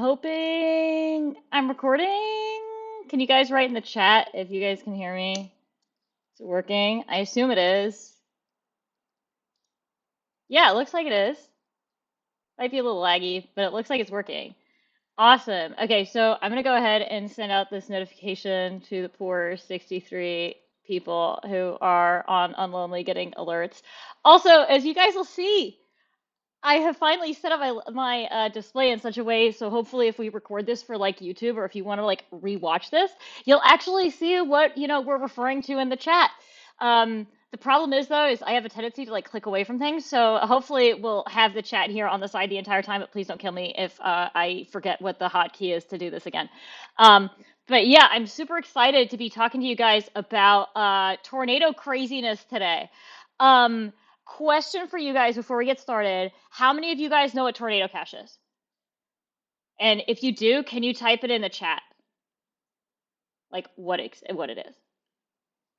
Hoping I'm recording. Can you guys write in the chat if you guys can hear me? Is it working? I assume it is. Yeah, it looks like it is. Might be a little laggy, but it looks like it's working. Awesome. Okay, so I'm gonna go ahead and send out this notification to the poor 63 people who are on Unlonely getting alerts. Also, as you guys will see, I have finally set up my display in such a way so hopefully if we record this for like YouTube or if you want to like rewatch this, you'll actually see what we're referring to in the chat. The problem is though is I have a tendency to like click away from things, so hopefully we'll have the chat here on the side the entire time. But please don't kill me if I forget what the hotkey is to do this again. Um, but yeah, I'm super excited to be talking to you guys about tornado craziness today. Um, Question for you guys before we get started. How many of you guys know what Tornado Cash is? And if you do, can you type it in the chat? Like what it is.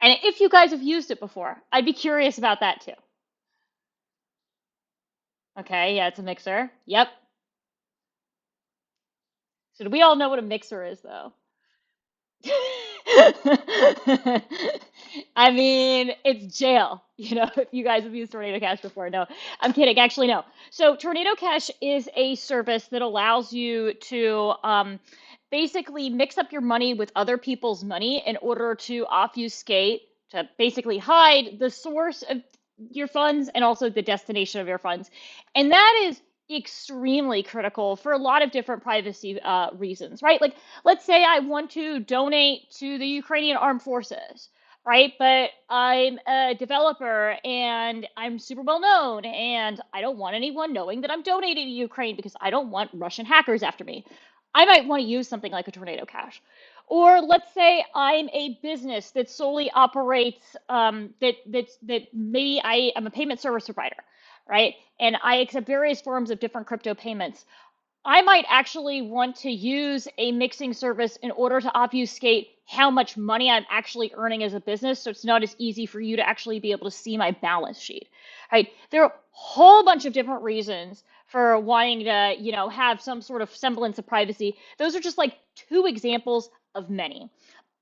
And if you guys have used it before, I'd be curious about that too. Okay, yeah, it's a mixer. Yep. So do we all know what a mixer is though? I mean, it's jail, if you guys have used Tornado Cash before. No, I'm kidding. Actually, no. So Tornado Cash is a service that allows you to basically mix up your money with other people's money in order to obfuscate, to basically hide the source of your funds and also the destination of your funds. And that is extremely critical for a lot of different privacy reasons, right? Like, let's say I want to donate to the Ukrainian armed forces, right? But I'm a developer and I'm super well known and I don't want anyone knowing that I'm donating to Ukraine because I don't want Russian hackers after me. I might want to use something like a Tornado Cash. Or let's say I'm a business that solely operates that maybe I am a payment service provider, right? And I accept various forms of different crypto payments. I might actually want to use a mixing service in order to obfuscate how much money I'm actually earning as a business, so it's not as easy for you to actually be able to see my balance sheet, right? There are a whole bunch of different reasons for wanting to, have some sort of semblance of privacy. Those are just like two examples of many.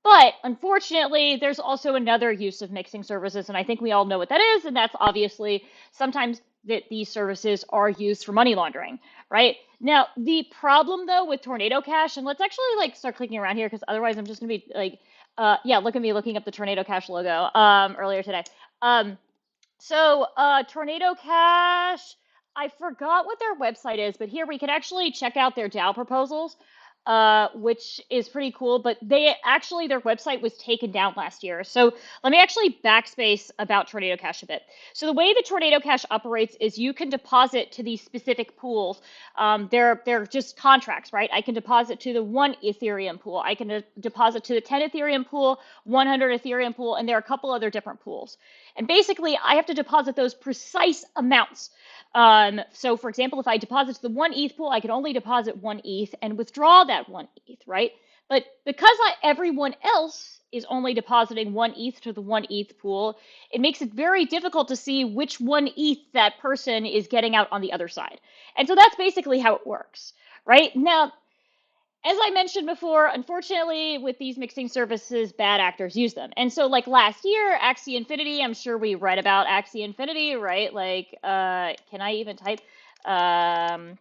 But unfortunately, there's also another use of mixing services, and I think we all know what that is, and that's obviously sometimes that these services are used for money laundering, right? Now, the problem though with Tornado Cash, and let's actually like start clicking around here because otherwise I'm just gonna be like, yeah, look at me looking up the Tornado Cash logo earlier today. Tornado Cash, I forgot what their website is, but here we can actually check out their DAO proposals, which is pretty cool. But their website was taken down last year. So let me actually backspace about Tornado Cash a bit. So the way the Tornado Cash operates is you can deposit to these specific pools. They're just contracts, right? I can deposit to the 1 Ethereum pool. I can deposit to the 10 Ethereum pool, 100 Ethereum pool, and there are a couple other different pools. And basically, I have to deposit those precise amounts. So for example, if I deposit to the 1 ETH pool, I can only deposit 1 ETH and withdraw that 1 ETH, right? But because everyone else is only depositing 1 ETH to the 1 ETH pool, it makes it very difficult to see which 1 ETH that person is getting out on the other side. And so that's basically how it works, right? Now, as I mentioned before, unfortunately, with these mixing services, bad actors use them. And so, like last year, Axie Infinity, I'm sure we read about Axie Infinity, right? Like, can I even type? Axie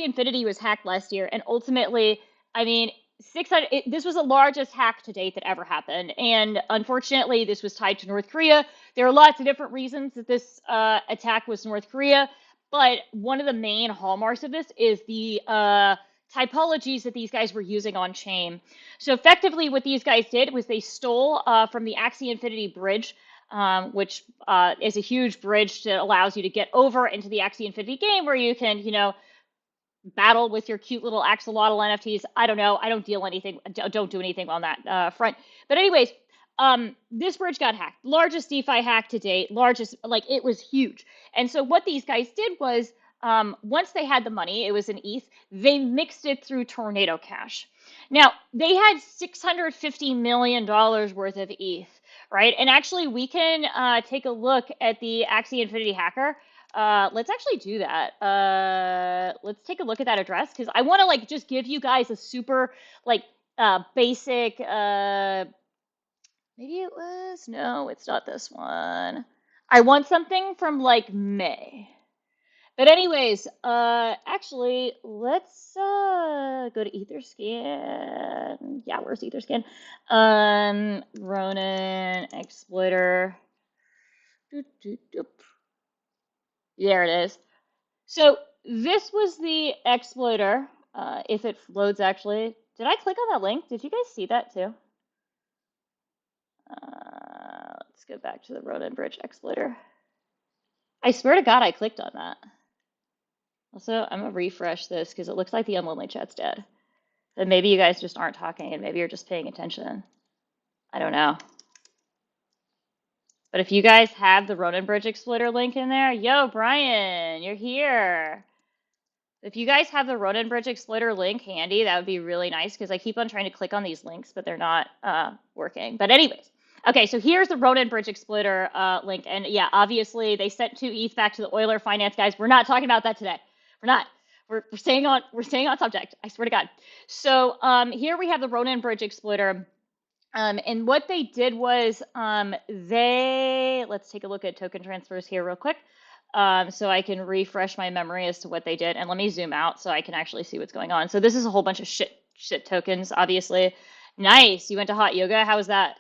Infinity was hacked last year, and ultimately, I mean, this was the largest hack to date that ever happened. And unfortunately, this was tied to North Korea. There are lots of different reasons that this attack was North Korea. But one of the main hallmarks of this is the typologies that these guys were using on chain. So effectively, what these guys did was they stole from the Axie Infinity bridge, which is a huge bridge that allows you to get over into the Axie Infinity game, where you can, battle with your cute little axolotl NFTs. I don't know. I don't do anything on that front. But anyways, this bridge got hacked. Largest DeFi hack to date. Largest, like, it was huge. And so what these guys did was, once they had the money, it was an ETH, they mixed it through Tornado Cash. Now, they had $650 million worth of ETH, right? And actually, we can take a look at the Axie Infinity hacker. let's actually do that. Let's take a look at that address because I want to like just give you guys a super like basic. Maybe it was. No, it's not this one. I want something from like May. But anyways, actually, let's go to Etherscan. Yeah, where's Etherscan? Ronin exploiter. Doop, doop, doop. There it is. So this was the exploiter. If it loads, actually, did I click on that link? Did you guys see that too? Let's go back to the Ronin Bridge exploiter. I swear to God, I clicked on that. Also, I'm gonna refresh this because it looks like the unlonely chat's dead. Then maybe you guys just aren't talking and maybe you're just paying attention. I don't know. But if you guys have the Ronin Bridge exploiter link in there, yo, Brian, you're here. If you guys have the Ronin Bridge exploiter link handy, that would be really nice because I keep on trying to click on these links, but they're not working. But anyways, okay, so here's the Ronin Bridge exploiter link. And yeah, obviously they sent 2 ETH back to the Euler finance guys. We're not talking about that today. We're not. We're staying on subject. I swear to God. So here we have the Ronin Bridge exploiter. And what they did was let's take a look at token transfers here real quick. So I can refresh my memory as to what they did. And let me zoom out so I can actually see what's going on. So this is a whole bunch of shit tokens, obviously. Nice. You went to hot yoga. How was that?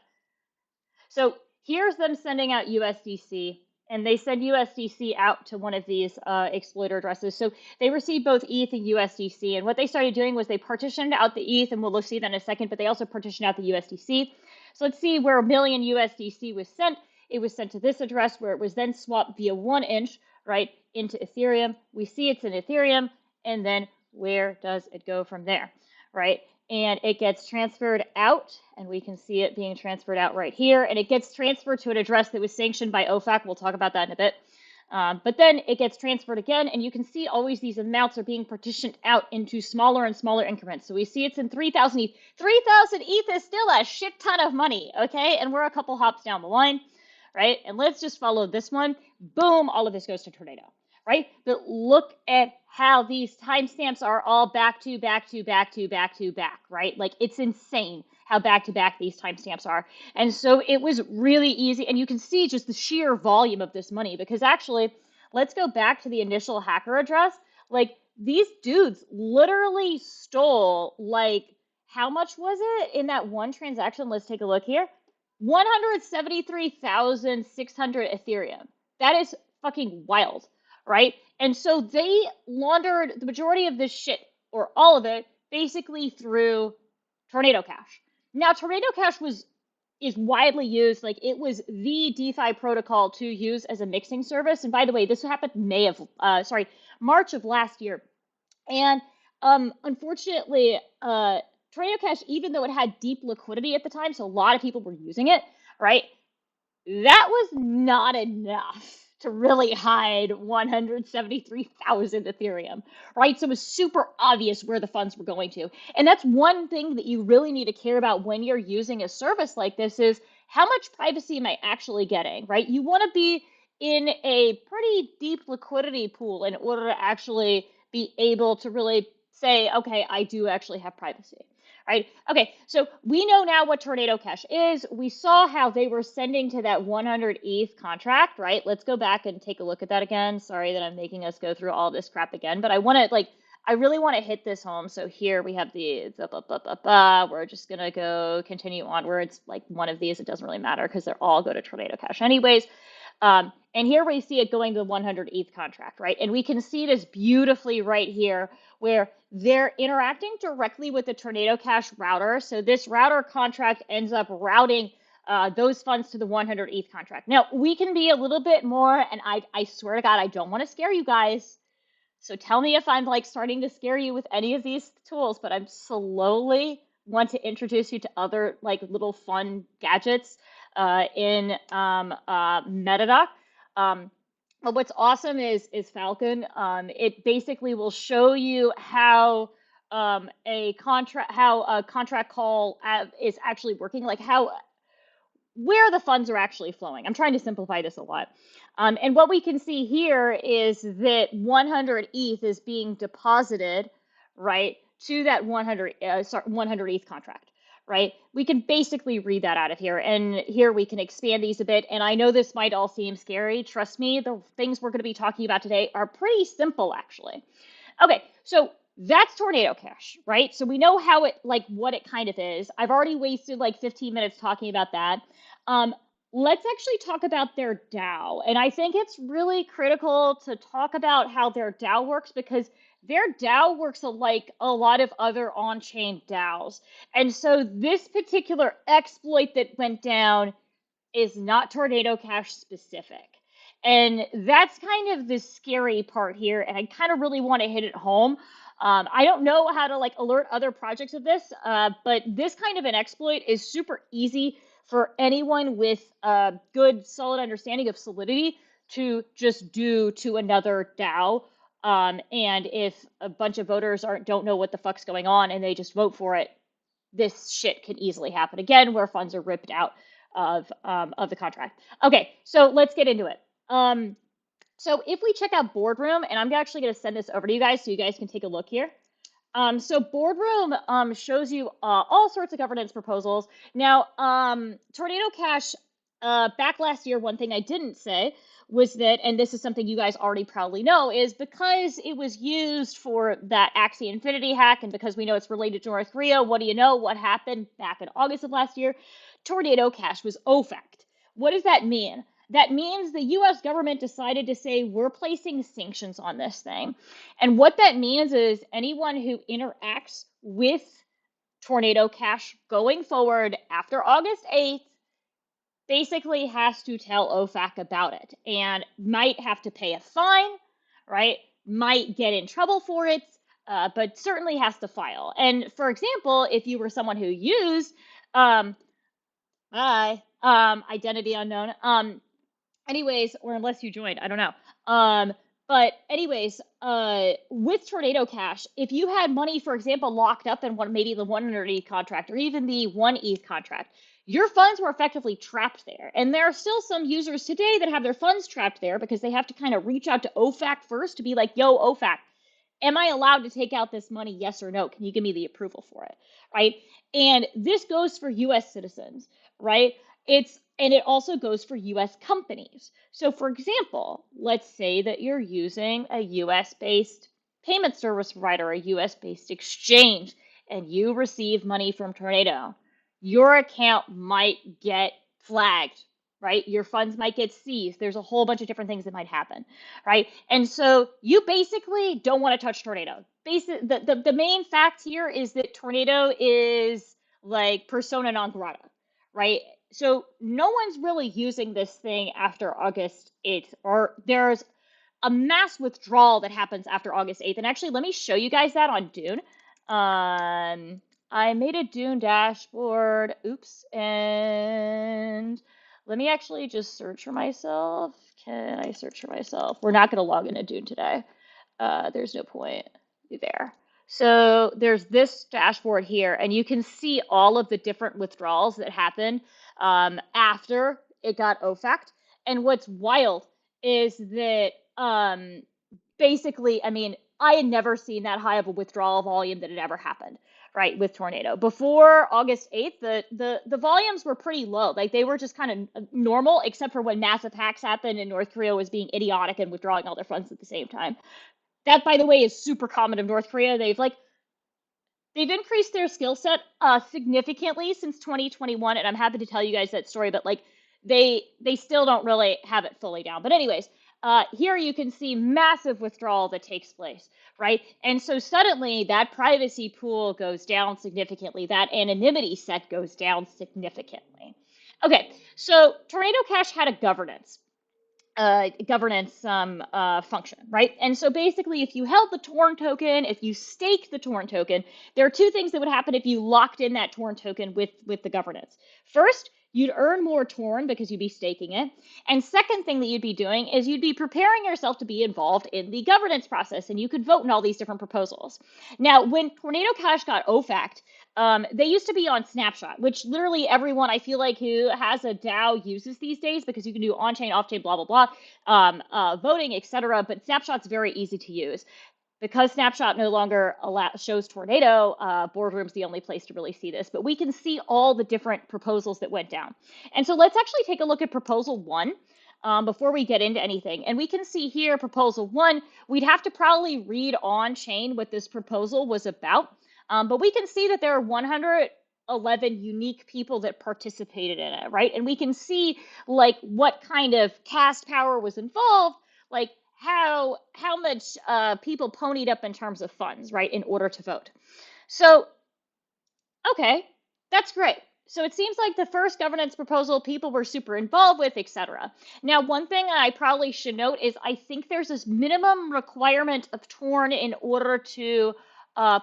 So here's them sending out USDC, and they send USDC out to one of these exploiter addresses. So they received both ETH and USDC, and what they started doing was they partitioned out the ETH, and we'll see that in a second, but they also partitioned out the USDC. So let's see where 1 million USDC was sent. It was sent to this address where it was then swapped via 1inch, right, into Ethereum. We see it's in Ethereum, and then where does it go from there, right? And it gets transferred out, and we can see it being transferred out right here, and it gets transferred to an address that was sanctioned by OFAC. We'll talk about that in a bit. But then it gets transferred again, and you can see always these amounts are being partitioned out into smaller and smaller increments. So we see it's in 3,000 ETH. 3,000 ETH is still a shit ton of money, okay? And we're a couple hops down the line, right? And let's just follow this one. Boom, all of this goes to Tornado, right? But look at how these timestamps are all back to back, right? Like it's insane how back to back these timestamps are. And so it was really easy. And you can see just the sheer volume of this money because actually, let's go back to the initial hacker address. Like these dudes literally stole like, how much was it in that one transaction? Let's take a look here. 173,600 Ethereum. That is fucking wild, right? And so they laundered the majority of this shit, or all of it, basically through Tornado Cash. Now, Tornado Cash is widely used, like it was the DeFi protocol to use as a mixing service. And by the way, this happened March of last year. And unfortunately, Tornado Cash, even though it had deep liquidity at the time, so a lot of people were using it, right? That was not enough to really hide 173,000 Ethereum, right? So it was super obvious where the funds were going to. And that's one thing that you really need to care about when you're using a service like this is how much privacy am I actually getting, right? You want to be in a pretty deep liquidity pool in order to actually be able to really say, okay, I do actually have privacy. Right? Okay, so we know now what Tornado Cash is. We saw how they were sending to that 100 ETH contract, right? Let's go back and take a look at that again. Sorry that I'm making us go through all this crap again, but I really want to hit this home. So here we have we're just going to go continue onwards. Like one of these, it doesn't really matter because they're all go to Tornado Cash anyways. And here we see it going to the 100 ETH contract, right? And we can see this beautifully right here where they're interacting directly with the Tornado Cash router. So this router contract ends up routing those funds to the 100 ETH contract. Now, we can be a little bit more, and I swear to God, I don't want to scare you guys. So tell me if I'm like starting to scare you with any of these tools, but I'm slowly want to introduce you to other like little fun gadgets in Metadoc. But what's awesome is Falcon. It basically will show you how a contract call is actually working, like how where the funds are actually flowing. I'm trying to simplify this a lot. And what we can see here is that 100 ETH is being deposited, right, to that 100 ETH contract, right? We can basically read that out of here. And here we can expand these a bit. And I know this might all seem scary. Trust me, the things we're going to be talking about today are pretty simple, actually. Okay, so that's Tornado Cash, right? So we know how it, like, what it kind of is. I've already wasted like 15 minutes talking about that. Um, let's actually talk about their DAO. And I think it's really critical to talk about how their DAO works, because their DAO works like a lot of other on-chain DAOs. And so this particular exploit that went down is not Tornado Cash specific. And that's kind of the scary part here. And I kind of really want to hit it home. I don't know how to like alert other projects of this, but this kind of an exploit is super easy for anyone with a good, solid understanding of Solidity to just do to another DAO. And if a bunch of voters don't know what the fuck's going on and they just vote for it, this shit can easily happen again, where funds are ripped out of the contract. Okay, so let's get into it. So if we check out Boardroom, and I'm actually going to send this over to you guys so you guys can take a look here. So Boardroom shows you all sorts of governance proposals. Now, Tornado Cash, back last year, one thing I didn't say was that, and this is something you guys already probably know, is because it was used for that Axie Infinity hack, and because we know it's related to North Korea, what do you know? What happened back in August of last year? Tornado Cash was OFAC'd. What does that mean? That means the US government decided to say, we're placing sanctions on this thing. And what that means is anyone who interacts with Tornado Cash going forward after August 8th basically has to tell OFAC about it and might have to pay a fine, right? Might get in trouble for it, but certainly has to file. And for example, if you were someone who used identity unknown, anyways, or unless you joined, I don't know. But anyways, with Tornado Cash, if you had money, for example, locked up in maybe the 100 ETH contract or even the 1 ETH contract, your funds were effectively trapped there. And there are still some users today that have their funds trapped there because they have to kind of reach out to OFAC first to be like, yo, OFAC, am I allowed to take out this money? Yes or no? Can you give me the approval for it? Right? And this goes for US citizens, right? And it also goes for US companies. So for example, let's say that you're using a US based payment service provider, a US based exchange, and you receive money from Tornado. Your account might get flagged, right? Your funds might get seized. There's a whole bunch of different things that might happen, right? And so you basically don't want to touch Tornado. The main fact here is that Tornado is like persona non grata, right? So no one's really using this thing after August 8th, or there's a mass withdrawal that happens after August 8th. And actually, let me show you guys that on Dune. I made a Dune dashboard. Oops. And let me actually just search for myself. Can I search for myself? We're not going to log into Dune today. There's no point there. So there's this dashboard here, and you can see all of the different withdrawals that happened after it got OFAC'd. And what's wild is that basically, I mean, I had never seen that high of a withdrawal volume that had ever happened, right, with Tornado. Before August 8th, the volumes were pretty low. Like, they were just kind of normal, except for when massive hacks happened and North Korea was being idiotic and withdrawing all their funds at the same time. That, by the way, is super common in North Korea. They've increased their skill set significantly since 2021, and I'm happy to tell you guys that story, but like they still don't really have it fully down. But anyways, here you can see massive withdrawal that takes place, right? And so suddenly that privacy pool goes down significantly. That anonymity set goes down significantly. Okay, so Tornado Cash had a governance function, right? And so basically, if you held the Torn token, if you staked the Torn token, there are two things that would happen if you locked in that Torn token with the governance. First, you'd earn more Torn because you'd be staking it. And second thing that you'd be doing is you'd be preparing yourself to be involved in the governance process, and you could vote in all these different proposals. Now, when Tornado Cash got OFAC'd, they used to be on Snapshot, which literally everyone I feel like who has a DAO uses these days, because you can do on-chain, off-chain, blah, blah, blah, voting, etc. But Snapshot's very easy to use. Because Snapshot no longer shows Tornado, Boardroom's the only place to really see this, but we can see all the different proposals that went down. And so let's actually take a look at Proposal 1 before we get into anything. And we can see here, Proposal 1, we'd have to probably read on chain what this proposal was about, but we can see that there are 111 unique people that participated in it, right? And we can see like what kind of cast power was involved, like how much people ponied up in terms of funds, right, in order to vote. So, okay, that's great. So it seems like the first governance proposal people were super involved with, etc. Now, one thing I probably should note is I think there's this minimum requirement of Torn in order to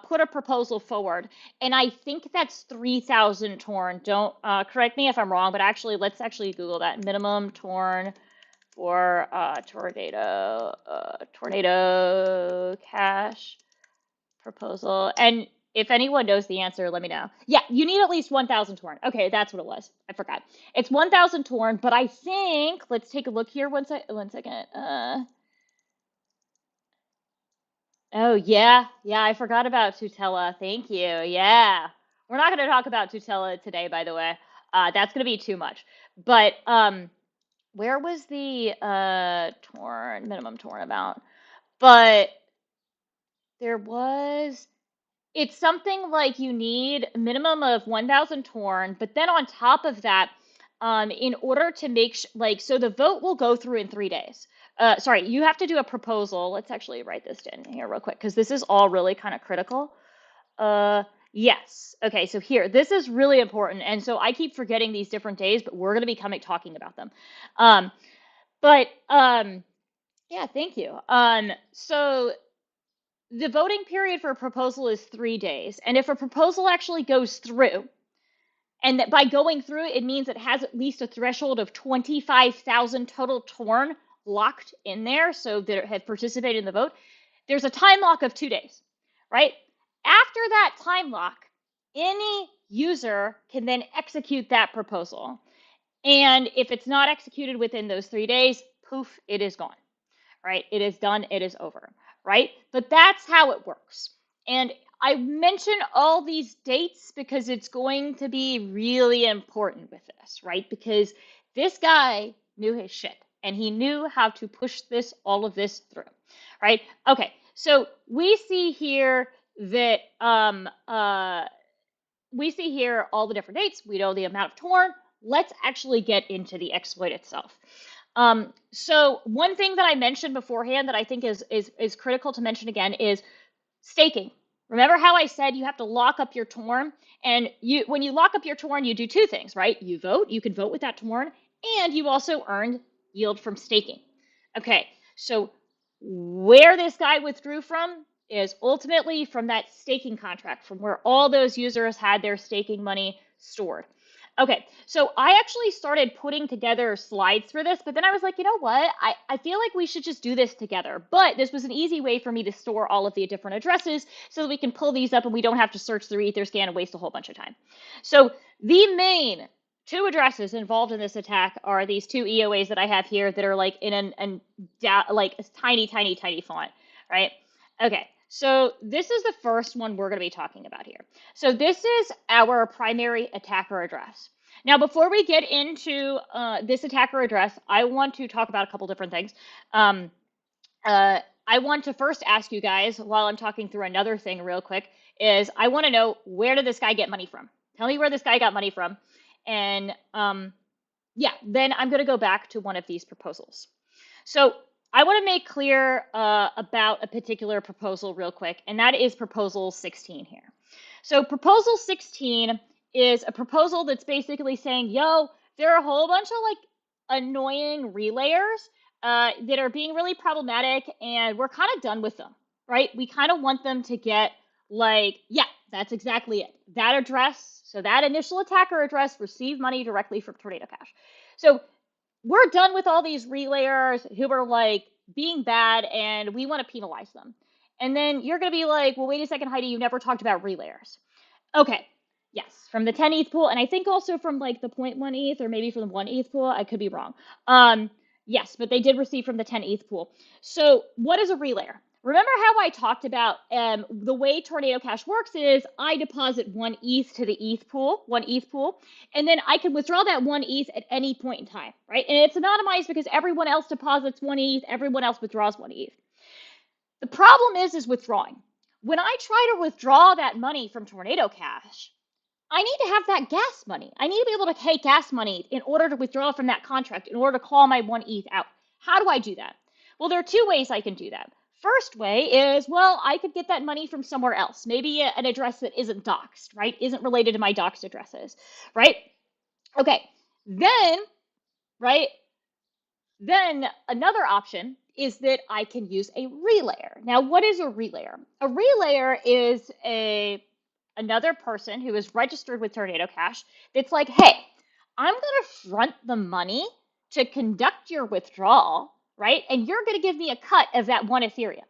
put a proposal forward. And I think that's 3,000 Torn. Don't correct me if I'm wrong, but actually, let's actually Google that. Minimum Torn for Tornado Cash proposal. And if anyone knows the answer, let me know. Yeah, you need at least 1,000 Torn. Okay, that's what it was. I forgot. It's 1,000 Torn, but I think, let's take a look here. One second. Oh, yeah. Yeah, I forgot about Tutela. Thank you. Yeah. We're not going to talk about Tutela today, by the way. That's going to be too much. But where was the minimum Torn amount? But there was, it's something like you need a minimum of 1,000 Torn, but then on top of that, in order to make so the vote will go through in 3 days. Sorry, you have to do a proposal. Let's actually write this in here real quick, because this is all really kind of critical. Yes. Okay, so here, this is really important. And so I keep forgetting these different days, but we're going to be talking about them. Yeah, thank you. So the voting period for a proposal is 3 days. And if a proposal actually goes through, and that by going through, it means it has at least a threshold of 25,000 total Torn locked in there, so that have participated in the vote, there's a time lock of 2 days, right? After that time lock, any user can then execute that proposal. And if it's not executed within those 3 days, poof, it is gone, right? It is done, it is over, right? But that's how it works. And I mention all these dates because it's going to be really important with this, right? Because this guy knew his shit, and he knew how to push all of this through, right? Okay, so we see here that we see here all the different dates. We know the amount of Torn. Let's actually get into the exploit itself. So one thing that I mentioned beforehand that I think is critical to mention again is staking. Remember how I said you have to lock up your Torn? And when you lock up your Torn, you do two things, right? You vote, you can vote with that Torn, and you also earn yield from staking. Okay, so where this guy withdrew from is ultimately from that staking contract, from where all those users had their staking money stored. Okay, so I actually started putting together slides for this, but then I was like, you know what? I feel like we should just do this together. But this was an easy way for me to store all of the different addresses so that we can pull these up and we don't have to search through Etherscan and waste a whole bunch of time. So the main two addresses involved in this attack are these two EOAs that I have here that are like in like a tiny, tiny, tiny font, right? Okay. So this is the first one we're going to be talking about here. So this is our primary attacker address. Now, before we get into this attacker address, I want to talk about a couple different things. I want to first ask you guys, while I'm talking through another thing real quick, is I want to know, where did this guy get money from? Tell me where this guy got money from. And yeah, then I'm going to go back to one of these proposals. So I want to make clear about a particular proposal real quick, and that is Proposal 16 here. So Proposal 16 is a proposal that's basically saying, yo, there are a whole bunch of like annoying relayers that are being really problematic, and we're kind of done with them, right? We kind of want them to get like, yeah, that's exactly it. That address, so that initial attacker address received money directly from Tornado Cash. So we're done with all these relayers who are like being bad and we want to penalize them. And then you're going to be like, well, wait a second, Heidi, you never talked about relayers. Okay. Yes, from the 10 ETH pool, and I think also from like the 0.1 ETH or maybe from the 1 ETH pool. I could be wrong. Yes, but they did receive from the 10 ETH pool. So what is a relayer? Remember how I talked about the way Tornado Cash works is I deposit 1 ETH to the ETH pool, 1 ETH pool, and then I can withdraw that 1 ETH at any point in time, right? And it's anonymized because everyone else deposits 1 ETH, everyone else withdraws 1 ETH. The problem is withdrawing. When I try to withdraw that money from Tornado Cash, I need to have that gas money. I need to be able to pay gas money in order to withdraw from that contract, in order to call my 1 ETH out. How do I do that? Well, there are two ways I can do that. First way is, well, I could get that money from somewhere else, maybe an address that isn't doxed, right? Isn't related to my doxed addresses, right? Okay, then, right, then another option is that I can use a relayer. Now, what is a relayer? A relayer is another person who is registered with Tornado Cash that's like, hey, I'm going to front the money to conduct your withdrawal, right? And you're going to give me a cut of that 1 Ethereum,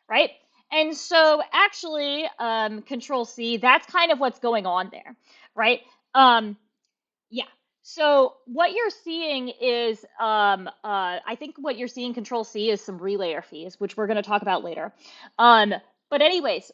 right? And so actually, Control C, that's kind of what's going on there, right? Yeah. So what you're seeing is, I think what you're seeing, Control C, is some relayer fees, which we're going to talk about later. But anyways,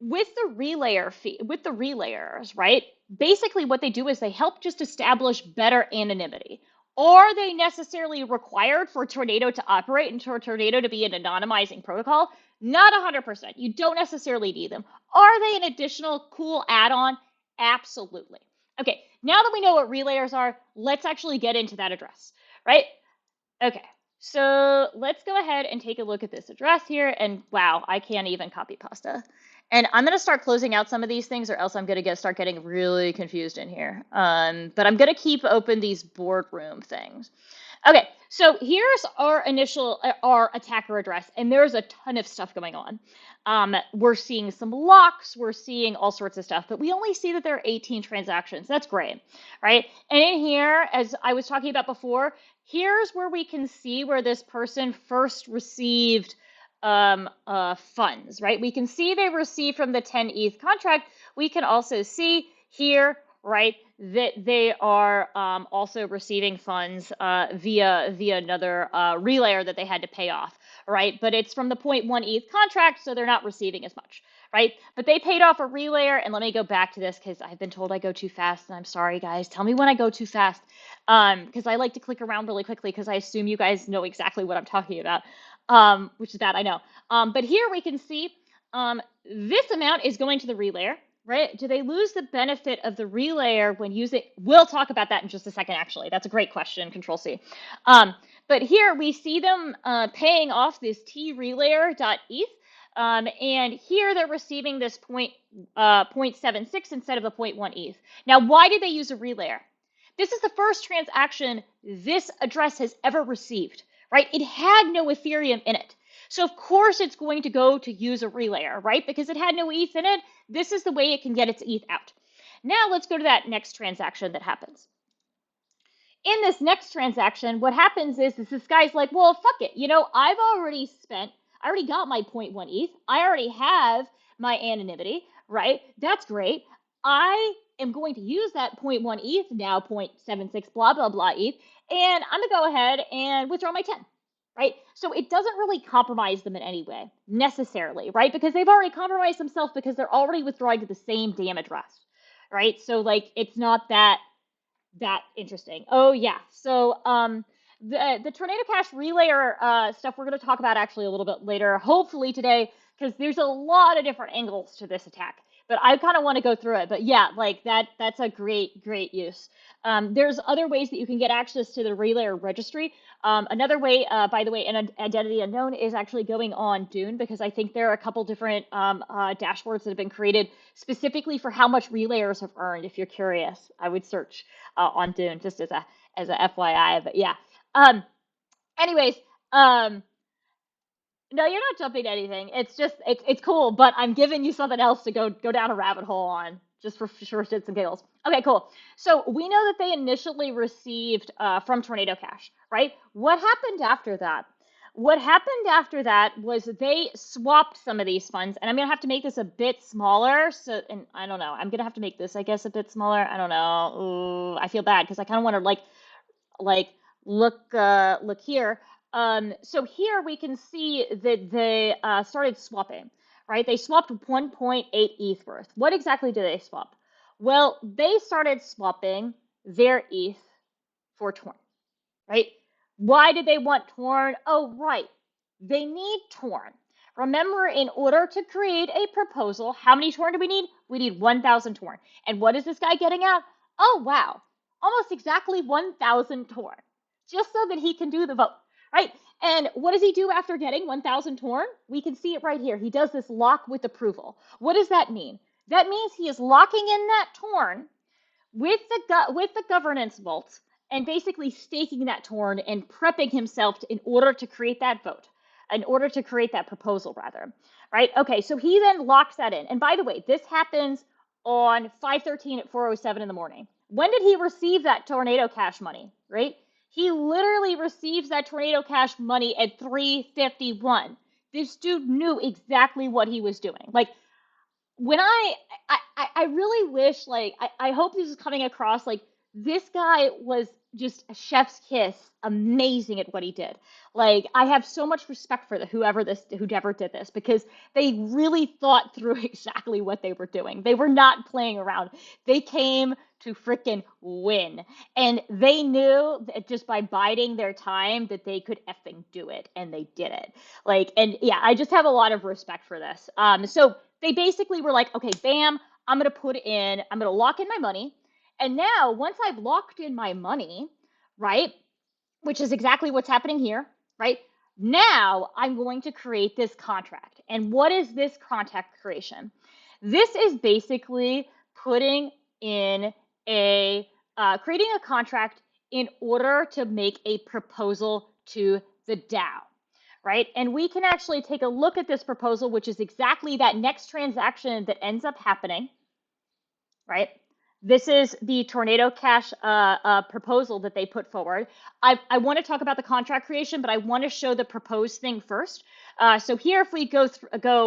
with the relayer fee, with the relayers, right? Basically, what they do is they help just establish better anonymity. Are they necessarily required for Tornado to operate and for Tornado to be an anonymizing protocol? Not 100%. You don't necessarily need them. Are they an additional cool add-on? Absolutely. Okay, now that we know what relayers are, let's actually get into that address, right? Okay, so let's go ahead and take a look at this address here. And wow, I can't even copy pasta. And I'm going to start closing out some of these things or else I'm going to start getting really confused in here. But I'm going to keep open these boardroom things. Okay, so here's our initial, our attacker address, and there's a ton of stuff going on. We're seeing some locks, we're seeing all sorts of stuff, but we only see that there are 18 transactions. That's great, right? And in here, as I was talking about before, here's where we can see where this person first received funds, right? We can see they received from the 10 ETH contract. We can also see here, right, that they are also receiving funds via another relayer that they had to pay off, right? But it's from the 0.1 ETH contract, so they're not receiving as much, right? But they paid off a relayer, and let me go back to this because I've been told I go too fast, and I'm sorry, guys. Tell me when I go too fast, because I like to click around really quickly because I assume you guys know exactly what I'm talking about, which is bad, I know. But here we can see this amount is going to the relayer, right? Do they lose the benefit of the relayer when using? We'll talk about that in just a second, actually. That's a great question, Control C. But here we see them paying off this TRelayer.eth. And here they're receiving this 0.76 instead of the 0.1 ETH. Now, why did they use a relayer? This is the first transaction this address has ever received, right? It had no Ethereum in it. So of course it's going to go to use a relayer, right? Because it had no ETH in it. This is the way it can get its ETH out. Now let's go to that next transaction that happens. In this next transaction, what happens is this guy's like, well, fuck it. You know, I already got my 0.1 ETH. I already have my anonymity, right? That's great. I am going to use that 0.1 ETH, now 0.76 blah, blah, blah ETH, and I'm going to go ahead and withdraw my 10. Right? So it doesn't really compromise them in any way, necessarily, right? Because they've already compromised themselves because they're already withdrawing to the same damn address, right? So like, it's not that interesting. Oh yeah. So the Tornado Cash relayer stuff we're going to talk about actually a little bit later, hopefully today, because there's a lot of different angles to this attack. But I kind of want to go through it. But yeah, like that's a great use. There's other ways that you can get access to the relayer registry. Another way, by the way, an identity unknown is actually going on Dune, because I think there are a couple different dashboards that have been created specifically for how much relayers have earned. If you're curious, I would search on Dune just as a FYI. But yeah. Anyways, No, you're not jumping to anything. It's just it's cool, but I'm giving you something else to go down a rabbit hole on, just for shits and giggles. Okay, cool. So we know that they initially received from Tornado Cash, right? What happened after that? What happened after that was they swapped some of these funds, and I'm gonna have to make this a bit smaller. So, and I don't know, I'm gonna have to make this, I guess, a bit smaller. I don't know. Ooh, I feel bad because I kind of want to like look here. So here we can see that they started swapping, right? They swapped 1.8 ETH worth. What exactly did they swap? Well, they started swapping their ETH for Torn, right? Why did they want Torn? Oh, right. They need Torn. Remember, in order to create a proposal, how many Torn do we need? We need 1,000 Torn. And what is this guy getting at? Oh, wow. Almost exactly 1,000 Torn, just so that he can do the vote, right? And what does he do after getting 1,000 Torn? We can see it right here. He does this lock with approval. What does that mean? That means he is locking in that Torn with the governance vault and basically staking that Torn and prepping himself in order to create that vote, in order to create that proposal, rather. Right? Okay, so he then locks that in. And by the way, this happens on 5/13 at 4:07 in the morning. When did he receive that Tornado Cash money? Right? He literally receives that Tornado Cash money at 3:51. This dude knew exactly what he was doing. Like, when I really wish, like, I hope this is coming across, like, this guy was just a chef's kiss, amazing at what he did. Like, I have so much respect for whoever did this, because they really thought through exactly what they were doing. They were not playing around. They came to freaking win, and they knew that just by biding their time that they could effing do it, and they did it. Like, and yeah, I just have a lot of respect for this. So they basically were like, okay, bam, I'm going to lock in my money. And now, once I've locked in my money, right, which is exactly what's happening here, right? Now I'm going to create this contract. And what is this contract creation? This is basically putting in creating a contract in order to make a proposal to the DAO, right? And we can actually take a look at this proposal, which is exactly that next transaction that ends up happening, right? This is the Tornado Cash proposal that they put forward. I want to talk about the contract creation, but I want to show the proposed thing first. So here, if we go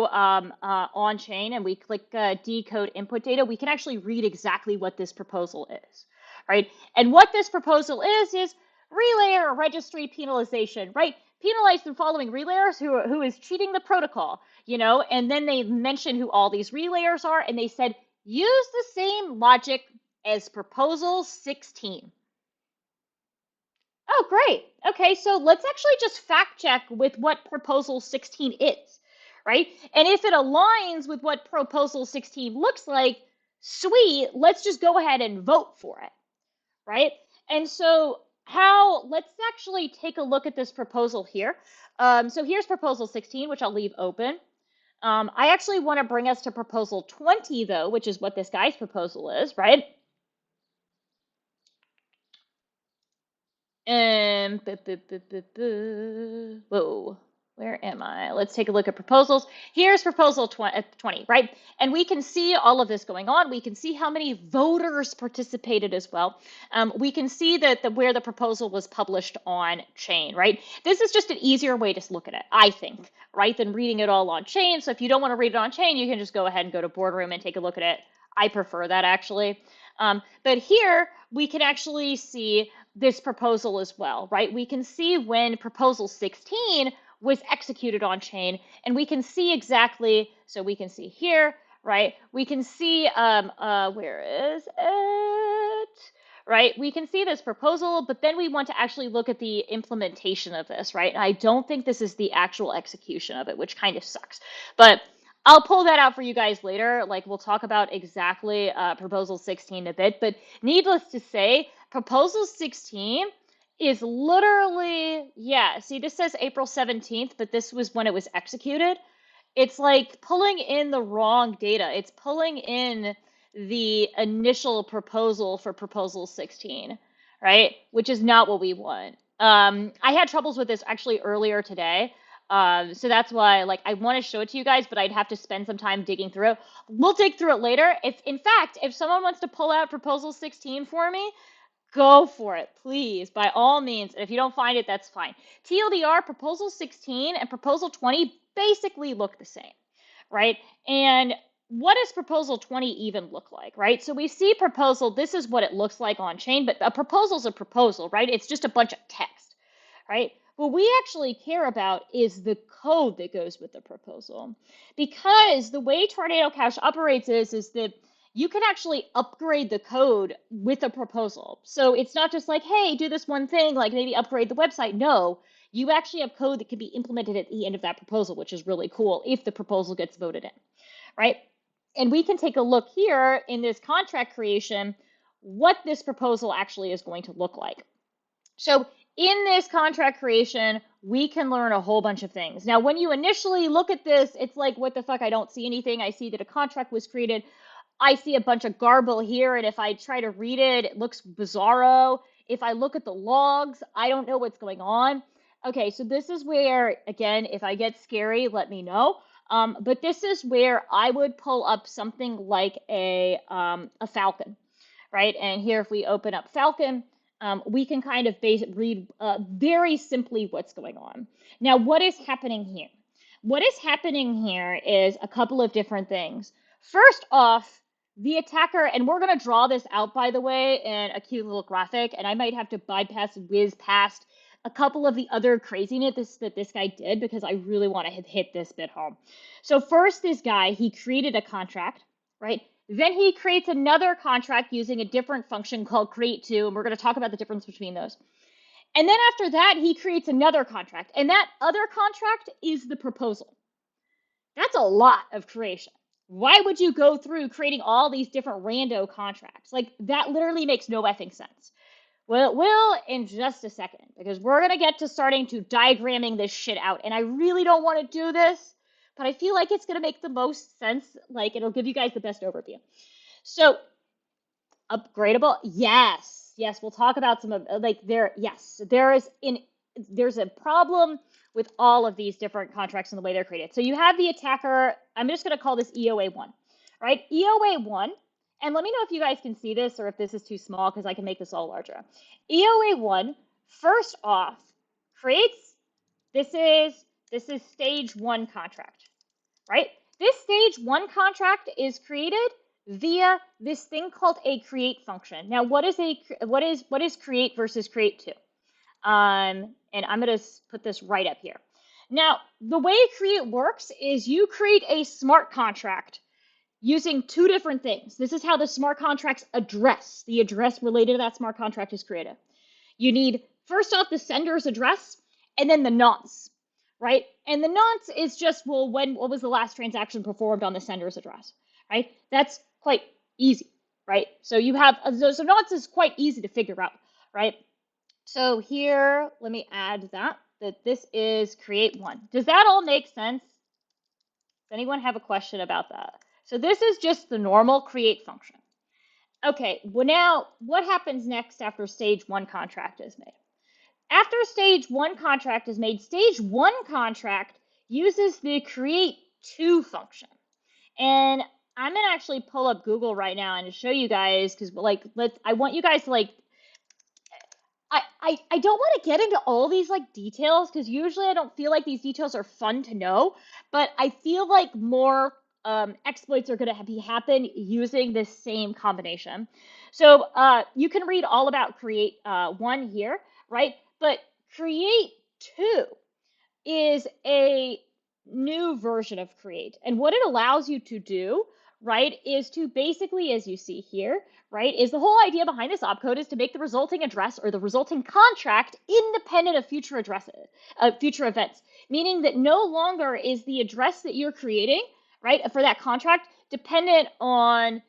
on chain and we click decode input data, we can actually read exactly what this proposal is, right? And what this proposal is relayer registry penalization, right? Penalize the following relayers who is cheating the protocol, you know. And then they mention who all these relayers are, and they said use the same logic as proposal 16. Oh, great. Okay, so let's actually just fact check with what proposal 16 is, right? And if it aligns with what proposal 16 looks like, sweet, let's just go ahead and vote for it, right? And so let's actually take a look at this proposal here. So here's proposal 16, which I'll leave open. I actually want to bring us to proposal 20, though, which is what this guy's proposal is, right? Whoa, where am I? Let's take a look at proposals. Here's proposal 20, right? And we can see all of this going on. We can see how many voters participated as well. We can see that where the proposal was published on chain, right? This is just an easier way to look at it, I think, right, than reading it all on chain. So if you don't want to read it on chain, you can just go ahead and go to Boardroom and take a look at it. I prefer that, actually. But here we can actually see this proposal as well, right? We can see when proposal 16 was executed on chain, and we can see exactly, so we can see here, right? We can see, where is it? Right? We can see this proposal, but then we want to actually look at the implementation of this, right? And I don't think this is the actual execution of it, which kind of sucks. But I'll pull that out for you guys later. Like, we'll talk about exactly proposal 16 a bit, but needless to say, proposal 16 is literally, yeah, see, this says April 17th, but this was when it was executed. It's like pulling in the wrong data. It's pulling in the initial proposal for proposal 16, right? Which is not what we want. I had troubles with this actually earlier today. So that's why, like, I want to show it to you guys, but I'd have to spend some time digging through it. We'll dig through it later. If, in fact, if someone wants to pull out proposal 16 for me, go for it, please, by all means. If you don't find it, that's fine. TLDR, proposal 16 and proposal 20 basically look the same, right? And what does proposal 20 even look like, right? So we see proposal, this is what it looks like on chain, but a proposal is a proposal, right? It's just a bunch of text, right? What we actually care about is the code that goes with the proposal. Because the way Tornado Cash operates is that you can actually upgrade the code with a proposal. So it's not just like, hey, do this one thing, like maybe upgrade the website. No, you actually have code that can be implemented at the end of that proposal, which is really cool if the proposal gets voted in, right? And we can take a look here in this contract creation, what this proposal actually is going to look like. So in this contract creation, we can learn a whole bunch of things. Now, when you initially look at this, it's like, what the fuck? I don't see anything. I see that a contract was created. I see a bunch of garble here, and if I try to read it, it looks bizarro. If I look at the logs, I don't know what's going on. Okay, so this is where, again, if I get scary, let me know. But this is where I would pull up something like a Falcon, right? And here, if we open up Falcon, we can kind of read very simply what's going on. Now, what is happening here? What is happening here is a couple of different things. First off, the attacker, and we're going to draw this out, by the way, in a cute little graphic, and I might have to whiz past a couple of the other craziness that this guy did because I really want to hit this bit home. So first, this guy, he created a contract, right? Then he creates another contract using a different function called create2, and we're going to talk about the difference between those. And then after that, he creates another contract, and that other contract is the proposal. That's a lot of creation. Why would you go through creating all these different rando contracts? Like, that literally makes no effing sense. Well, it will in just a second, because we're going to get to starting to diagramming this shit out. And I really don't want to do this, but I feel like it's going to make the most sense. Like, it'll give you guys the best overview. So, upgradable, yes. Yes, we'll talk about some of, like, yes, there's a problem with all of these different contracts and the way they're created. So you have the attacker, I'm just going to call this EOA1, right? EOA1, and let me know if you guys can see this or if this is too small because I can make this all larger. EOA1, first off, creates, this is stage 1 contract, right? This stage 1 contract is created via this thing called a create function. Now, what is create versus create2? And I'm going to put this right up here. Now, the way create works is you create a smart contract using 2 different things. This is how the smart contract's address, the address related to that smart contract is created. You need, first off, the sender's address, and then the nonce, right? And the nonce is just, well, what was the last transaction performed on the sender's address, right? That's quite easy, right? So you have, so nonce is quite easy to figure out, right? So here, let me add that this is create1. Does that all make sense? Does anyone have a question about that? So this is just the normal create function. Okay, well now, what happens next after stage 1 contract is made? After stage 1 contract is made, stage 1 contract uses the create2 function. And I'm gonna actually pull up Google right now and show you guys, because like, I want you guys to like, I don't want to get into all these like details because usually I don't feel like these details are fun to know, but I feel like more exploits are going to happen using this same combination. So you can read all about create1 here, right? But create2 is a new version of create. And what it allows you to do, right, is to basically, as you see here, right, is the whole idea behind this opcode is to make the resulting address or the resulting contract independent of future addresses, future events, meaning that no longer is the address that you're creating, right, for that contract dependent on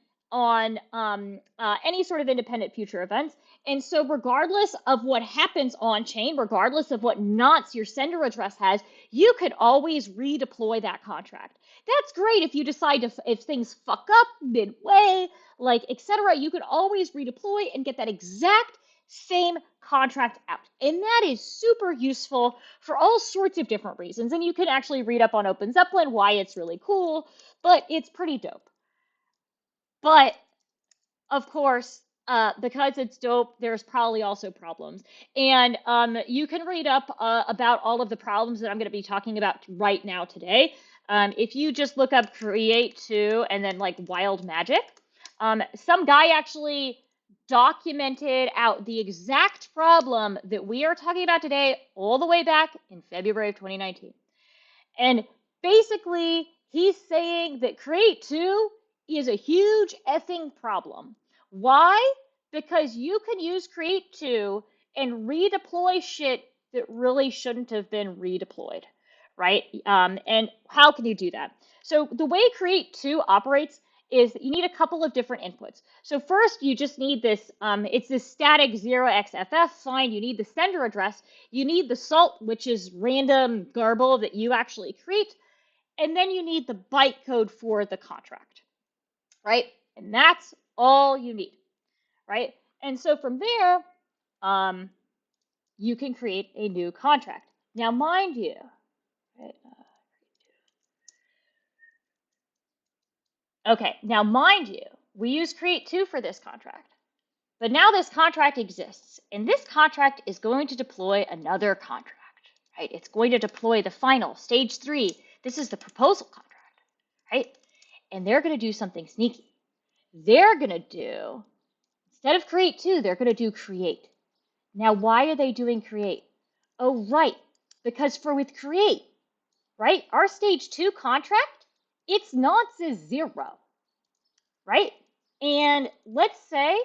any sort of independent future events. And so regardless of what happens on chain, regardless of what nonce your sender address has, you could always redeploy that contract. That's great if you decide to, if things fuck up midway, like etc. You could always redeploy and get that exact same contract out. And that is super useful for all sorts of different reasons. And you can actually read up on Open Zeppelin why it's really cool, but it's pretty dope. But of course, because it's dope, there's probably also problems. And you can read up about all of the problems that I'm going to be talking about right now today. If you just look up Create 2 and then like Wild Magic, some guy actually documented out the exact problem that we are talking about today all the way back in February of 2019. And basically, he's saying that Create 2 is a huge effing problem. Why? Because you can use Create 2 and redeploy shit that really shouldn't have been redeployed, right? And how can you do that? So the way Create 2 operates is you need a couple of different inputs. So first, you just need this, it's this static 0xFF, fine, you need the sender address, you need the salt, which is random garble that you actually create, and then you need the bytecode for the contract, right? And that's all you need, right? And so from there, you can create a new contract. Now, mind you, right? Okay, now mind you, we use Create 2 for this contract. But now this contract exists, and this contract is going to deploy another contract, right? It's going to deploy the final, stage 3. This is the proposal contract, right? And they're going to do something sneaky. They're going to do, instead of Create 2, they're going to do Create. Now, why are they doing Create? Oh, right, because with Create, right, our stage 2 contract, its nonce is 0, right? And let's say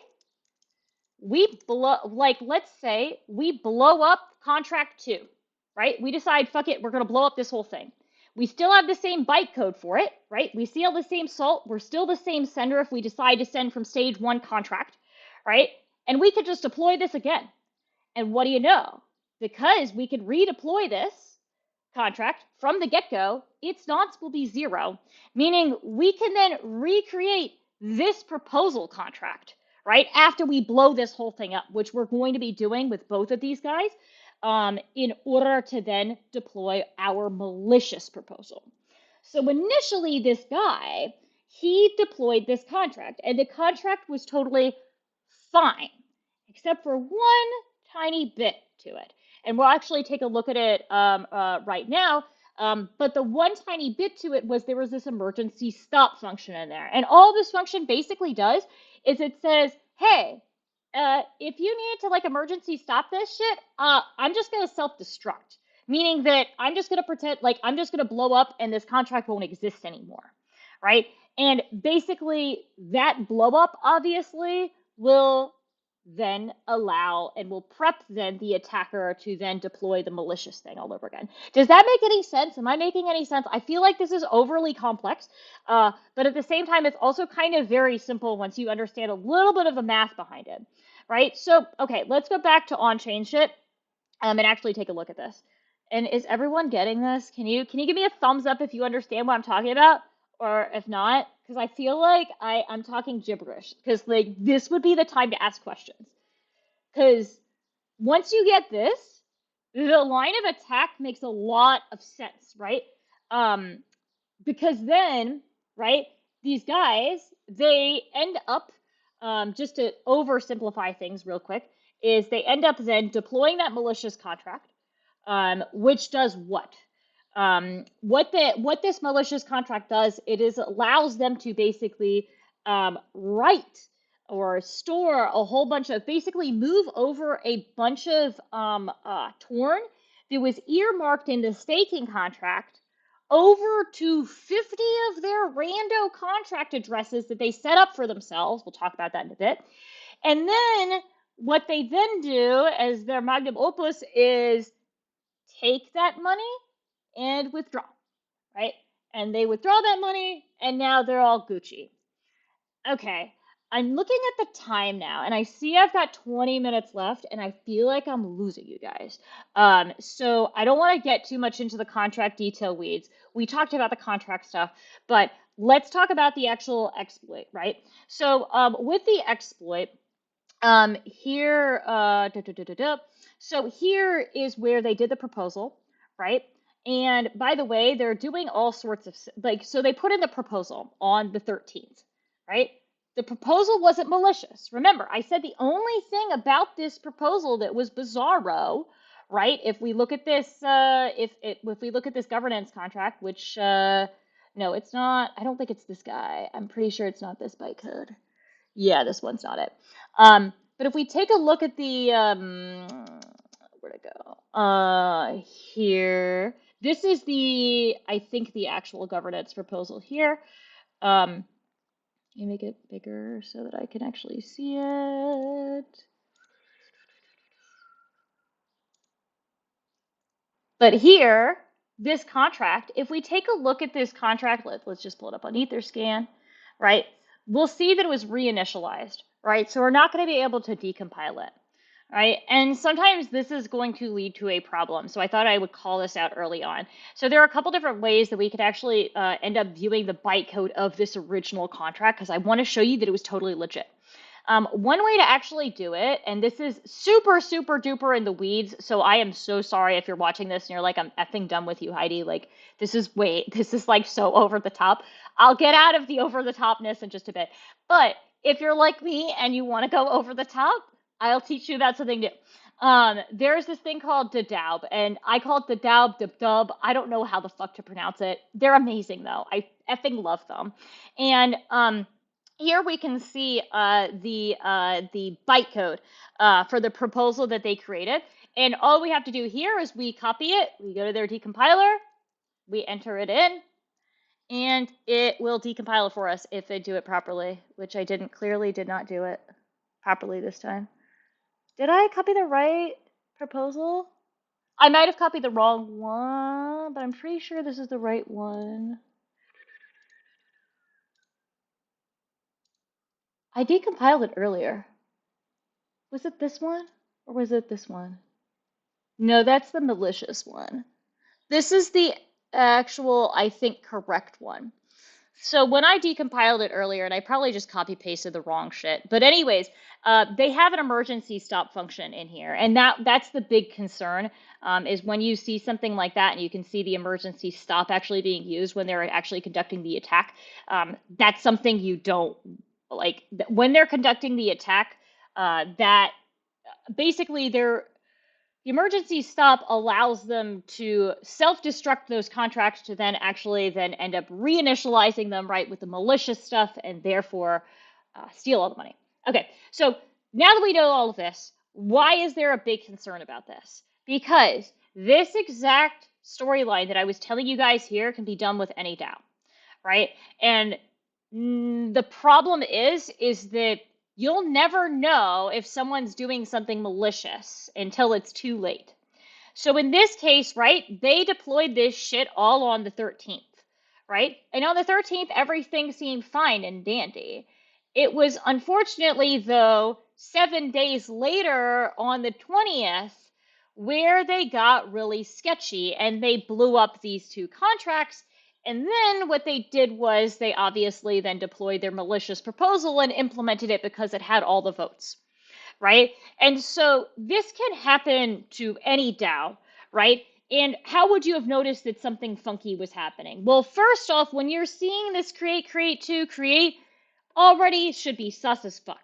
let's say we blow up contract 2, right? We decide, fuck it, we're going to blow up this whole thing. We still have the same bytecode for it, right? We steal the same salt. We're still the same sender if we decide to send from stage 1 contract, right? And we could just deploy this again. And what do you know? Because we can redeploy this contract from the get-go, its nonce will be 0, meaning we can then recreate this proposal contract, right? After we blow this whole thing up, which we're going to be doing with both of these guys, in order to then deploy our malicious proposal. So initially, this guy, he deployed this contract, and the contract was totally fine, except for one tiny bit to it. And we'll actually take a look at it right now. But the one tiny bit to it was there was this emergency stop function in there. And all this function basically does is it says, hey, if you need to like emergency stop this shit, I'm just going to self-destruct. Meaning that I'm just going to pretend like I'm just going to blow up and this contract won't exist anymore, right? And basically that blow up obviously will then allow and will prep then the attacker to then deploy the malicious thing all over again. Does that make any sense? Am I making any sense? I feel like this is overly complex, but at the same time, it's also kind of very simple once you understand a little bit of the math behind it, right? So, okay, let's go back to on-chain shit and actually take a look at this. And is everyone getting this? Can you give me a thumbs up if you understand what I'm talking about? Or if not, because I feel like I'm talking gibberish. Because like this would be the time to ask questions. Because once you get this, the line of attack makes a lot of sense, right? Because then, right, these guys, they end up, just to oversimplify things real quick, is they end up then deploying that malicious contract, which does what? What this malicious contract does, it is allows them to basically write or store a whole bunch of, basically move over a bunch of Torn that was earmarked in the staking contract over to 50 of their rando contract addresses that they set up for themselves. We'll talk about that in a bit. And then what they then do as their magnum opus is take that money and withdraw, right? And they withdraw that money, and now they're all Gucci. Okay, I'm looking at the time now, and I see I've got 20 minutes left, and I feel like I'm losing you guys. So I don't want to get too much into the contract detail weeds. We talked about the contract stuff, but let's talk about the actual exploit, right? So with the exploit, Here, so here is where they did the proposal, right? And by the way, they're doing all sorts of like, so they put in the proposal on the 13th, right? The proposal wasn't malicious. Remember, I said the only thing about this proposal that was bizarro, right? If we look at this, if we look at this governance contract, which no, it's not. I don't think it's this guy. I'm pretty sure it's not this bytecode. Yeah, this one's not it. But if we take a look at the where'd it go? Here. This is the, I think, the actual governance proposal here. Let me make it bigger so that I can actually see it. But here, this contract, if we take a look at this contract, let's just pull it up on Etherscan, right? We'll see that it was reinitialized, right? So we're not going to be able to decompile it, right? And sometimes this is going to lead to a problem. So I thought I would call this out early on. So there are a couple different ways that we could actually end up viewing the bytecode of this original contract, because I want to show you that it was totally legit. One way to actually do it, and this is super, super duper in the weeds, so I am so sorry if you're watching this and you're like, I'm effing done with you, Heidi. Like, this is like so over the top. I'll get out of the over the topness in just a bit. But if you're like me and you want to go over the top, I'll teach you about something new. There's this thing called the DAO, and I call it the DAO, the dub. I don't know how the fuck to pronounce it. They're amazing though. I effing love them. And here we can see the bytecode for the proposal that they created. And all we have to do here is we copy it, we go to their decompiler, we enter it in, and it will decompile it for us if they do it properly, which I clearly did not do it properly this time. Did I copy the right proposal? I might have copied the wrong one, but I'm pretty sure this is the right one. I decompiled it earlier. Was it this one or was it this one? No, that's the malicious one. This is the actual, I think, correct one. So when I decompiled it earlier, and I probably just copy pasted the wrong shit, but anyways, they have an emergency stop function in here, and that's the big concern, is when you see something like that and you can see the emergency stop actually being used when they're actually conducting the attack. That's something you don't like when they're conducting the attack. That basically the emergency stop allows them to self-destruct those contracts to then actually then end up reinitializing them, right, with the malicious stuff and therefore steal all the money. Okay, so now that we know all of this, why is there a big concern about this? Because this exact storyline that I was telling you guys here can be done with any DAO, right? And the problem is that you'll never know if someone's doing something malicious until it's too late. So in this case, right, they deployed this shit all on the 13th, right? And on the 13th, everything seemed fine and dandy. It was unfortunately, though, 7 days later on the 20th, where they got really sketchy and they blew up these two contracts. And then what they did was they obviously then deployed their malicious proposal and implemented it because it had all the votes, right? And so this can happen to any DAO, right? And how would you have noticed that something funky was happening? Well, first off, when you're seeing this create already should be sus as fuck.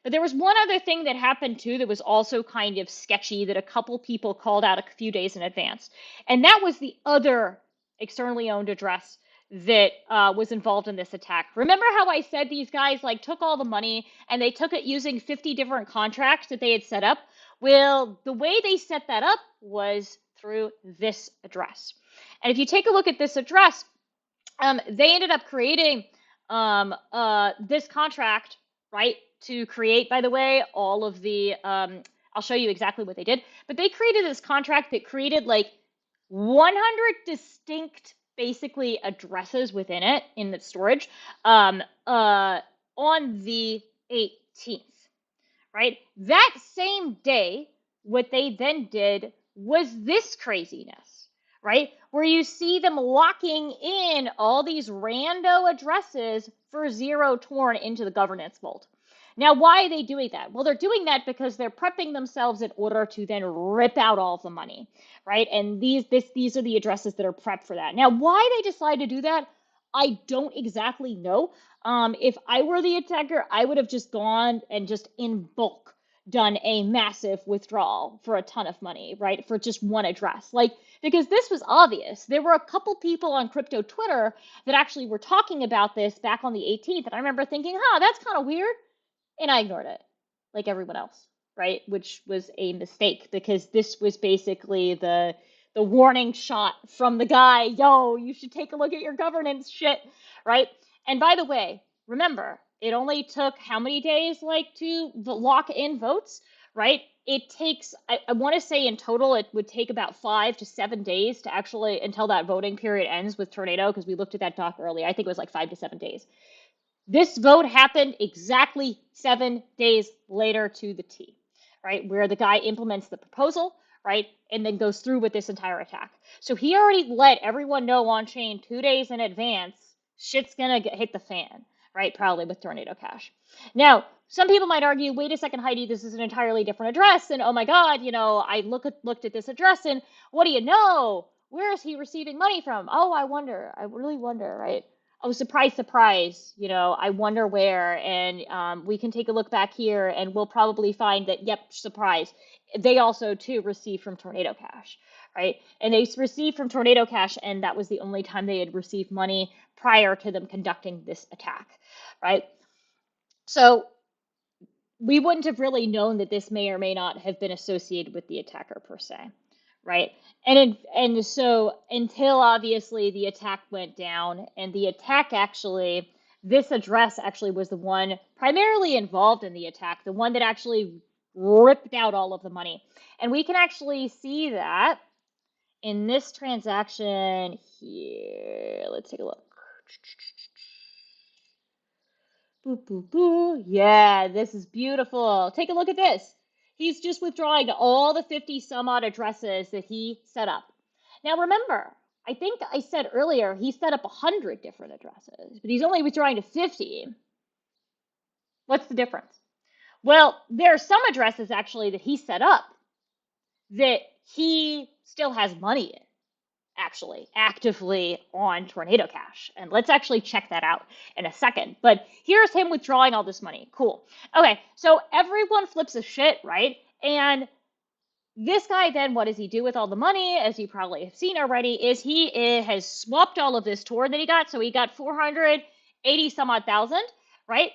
But there was one other thing that happened too that was also kind of sketchy that a couple people called out a few days in advance. And that was the other externally owned address that was involved in this attack. Remember how I said these guys like took all the money and they took it using 50 different contracts that they had set up? Well, the way they set that up was through this address. And if you take a look at this address, they ended up creating this contract, right, to create, by the way, all of the, I'll show you exactly what they did, but they created this contract that created like 100 distinct, basically, addresses within it in the storage on the 18th, right? That same day, what they then did was this craziness, right? Where you see them locking in all these rando addresses for 0 torn into the governance vault. Now, why are they doing that? Well, they're doing that because they're prepping themselves in order to then rip out all of the money, right? And these are the addresses that are prepped for that. Now, why they decide to do that, I don't exactly know. If I were the attacker, I would have just gone and just in bulk done a massive withdrawal for a ton of money, right? For just one address. Like, because this was obvious. There were a couple people on crypto Twitter that actually were talking about this back on the 18th. And I remember thinking, that's kind of weird. And I ignored it, like everyone else, right? Which was a mistake because this was basically the warning shot from the guy, yo, you should take a look at your governance shit, right? And by the way, remember, it only took how many days, like, to lock in votes, right? It takes, I want to say in total, it would take about 5 to 7 days to actually, until that voting period ends with Tornado, because we looked at that doc earlier. I think it was like 5 to 7 days. This vote happened exactly 7 days later to the T, right? Where the guy implements the proposal, right? And then goes through with this entire attack. So he already let everyone know on chain 2 days in advance, shit's gonna hit the fan, right? Probably with Tornado Cash. Now, some people might argue, wait a second, Heidi, this is an entirely different address. And oh my God, I looked at this address and what do you know? Where is he receiving money from? Oh, I really wonder, right? Oh, surprise, surprise, I wonder where. And we can take a look back here and we'll probably find that, yep, surprise. They also, too, receive from Tornado Cash, right? And they received from Tornado Cash, and that was the only time they had received money prior to them conducting this attack, right? So we wouldn't have really known that this may or may not have been associated with the attacker per se, right? And so until obviously the attack went down, and the attack actually, this address actually was the one primarily involved in the attack, the one that actually ripped out all of the money. And we can actually see that in this transaction here. Let's take a look. Boo, boo, boo. Yeah, this is beautiful. Take a look at this. He's just withdrawing all the 50 some odd addresses that he set up. Now remember, I think I said earlier he set up 100 different addresses, but he's only withdrawing to 50. What's the difference? Well, there are some addresses actually that he set up that he still has money in, actually actively on Tornado Cash. And let's actually check that out in a second. But here's him withdrawing all this money. Cool. Okay, so everyone flips a shit, right? And this guy then, what does he do with all the money? As you probably have seen already, is he has swapped all of this Tor that he got. So he got 480 some odd thousand, right?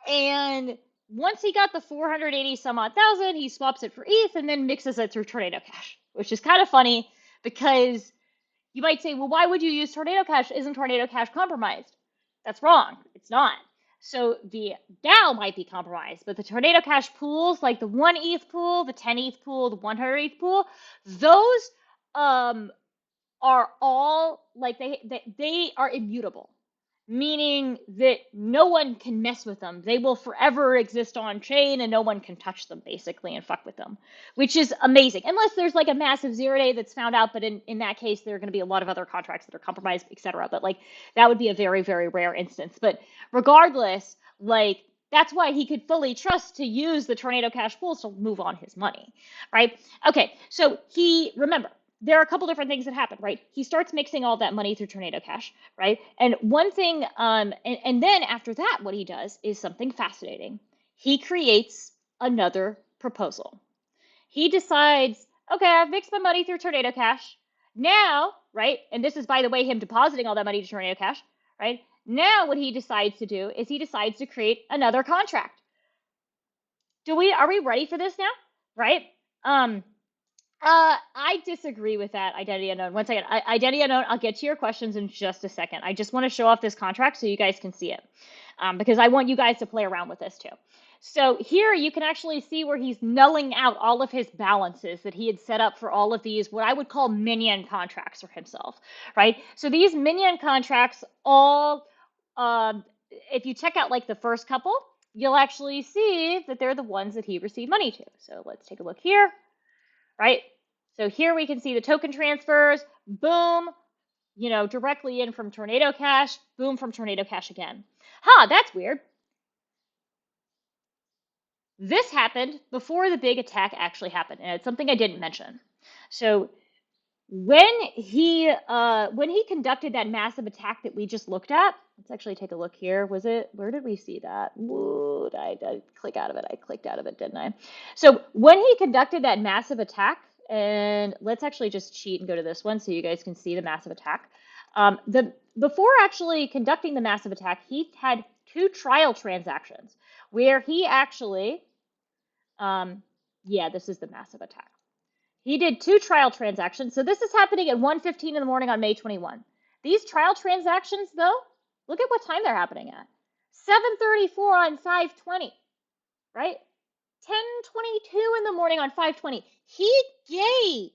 And once he got the 480 some odd thousand, he swaps it for ETH and then mixes it through Tornado Cash, which is kind of funny because you might say, well, why would you use Tornado Cash? Isn't Tornado Cash compromised? That's wrong. It's not. So the DAO might be compromised, but the Tornado Cash pools, like the 1 ETH pool, the 10 ETH pool, the 100 ETH pool, those are all like they are immutable, meaning that no one can mess with them. They will forever exist on chain and no one can touch them basically and fuck with them, which is amazing. Unless there's like a massive 0 day that's found out, but in that case, there are going to be a lot of other contracts that are compromised, etc. But like that would be a very, very rare instance. But regardless, like that's why he could fully trust to use the Tornado Cash pools to move on his money, right? Okay, so remember, there are a couple different things that happen, right? He starts mixing all that money through Tornado Cash, right? And one thing, and then after that, what he does is something fascinating. He creates another proposal. He decides, okay, I've mixed my money through Tornado Cash. Now, right? And this is, by the way, him depositing all that money to Tornado Cash, right? Now what he decides to do is he decides to create another contract. Are we ready for this now? Right? I disagree with that, Identity Unknown. One second. Identity Unknown, I'll get to your questions in just a second. I just want to show off this contract so you guys can see it, because I want you guys to play around with this too. So here you can actually see where he's nulling out all of his balances that he had set up for all of these, what I would call minion contracts for himself, right? So these minion contracts all, if you check out like the first couple, you'll actually see that they're the ones that he received money to. So let's take a look here. Right? So here we can see the token transfers, boom, directly in from Tornado Cash, boom from Tornado Cash again. That's weird. This happened before the big attack actually happened, and it's something I didn't mention. So when he conducted that massive attack that we just looked at, let's actually take a look here. Was it, where did we see that? Whoa, I click out of it. I clicked out of it, didn't I? So when he conducted that massive attack, and let's actually just cheat and go to this one so you guys can see the massive attack. Before actually conducting the massive attack, he had 2 trial transactions where he actually, yeah, this is the massive attack. He did 2 trial transactions. So this is happening at 1:15 in the morning on May 21. These trial transactions, though, look at what time they're happening at. 7:34 on 5:20, right? 10:22 in the morning on 5:20. He gave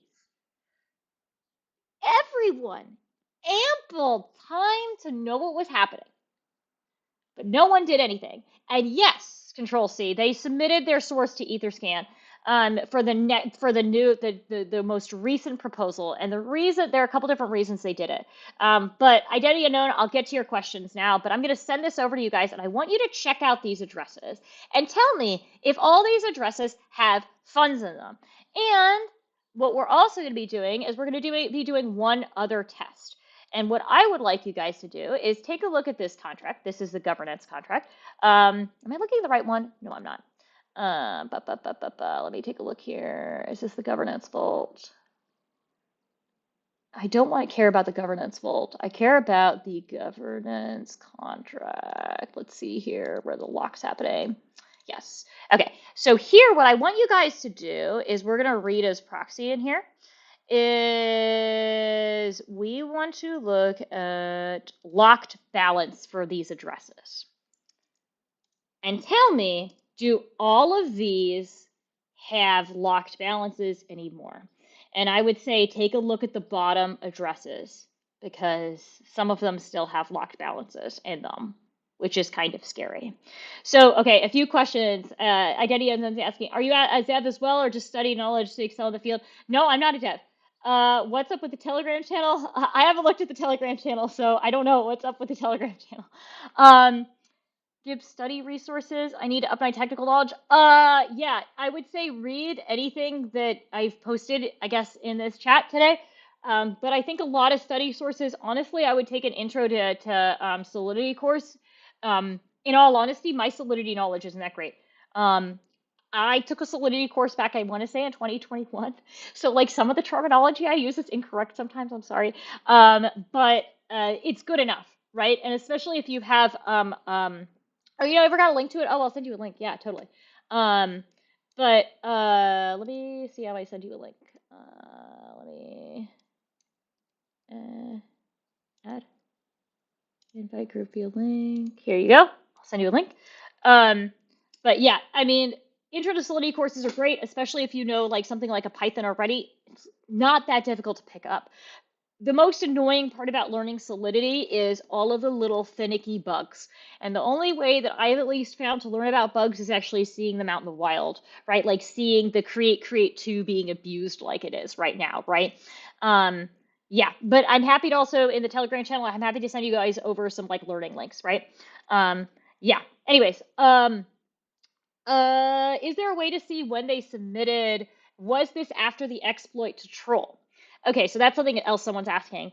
everyone ample time to know what was happening, but no one did anything. And yes, Control C, they submitted their source to Etherscan for the most recent proposal. And the reason, there are a couple different reasons they did it. But identity unknown, I'll get to your questions now, but I'm going to send this over to you guys, and I want you to check out these addresses and tell me if all these addresses have funds in them. And what we're also going to be doing is we're going to be doing one other test. And what I would like you guys to do is take a look at this contract. This is the governance contract. Am I looking at the right one? No, I'm not. Let me take a look here. Is this the governance vault? I don't want to care about the governance vault. I care about the governance contract. Let's see here where the lock's happening. Yes. Okay. So here, what I want you guys to do is we're going to read as proxy in here. Is we want to look at locked balance for these addresses. And tell me, do all of these have locked balances anymore? And I would say take a look at the bottom addresses because some of them still have locked balances in them, which is kind of scary. So, okay, a few questions. Identity unknown's asking, are you a dev as well or just study knowledge to excel in the field? No, I'm not a dev. What's up with the Telegram channel? I haven't looked at the Telegram channel, so I don't know what's up with the Telegram channel. Give study resources. I need to up my technical knowledge. Yeah, I would say read anything that I've posted, I guess, in this chat today. But I think a lot of study sources, honestly, I would take an intro to Solidity course. In all honesty, my Solidity knowledge isn't that great. I took a Solidity course back, I want to say, in 2021. So, like, some of the terminology I use is incorrect sometimes. I'm sorry. But it's good enough, right? And especially if you have, oh, you ever got a link to it? Oh, I'll send you a link. Yeah, totally. But let me see how I send you a link. Let me add invite group via link. Here you go. I'll send you a link. But yeah, I mean, intro to Solidity courses are great, especially if you know like something like a Python already. It's not that difficult to pick up. The most annoying part about learning Solidity is all of the little finicky bugs. And the only way that I've at least found to learn about bugs is actually seeing them out in the wild, right? Like seeing the create2 being abused like it is right now, right? Yeah, but I'm happy to also in the Telegram channel, I'm happy to send you guys over some like learning links, right? Yeah, anyways, is there a way to see when they submitted, was this after the exploit to troll? Okay, so that's something else someone's asking.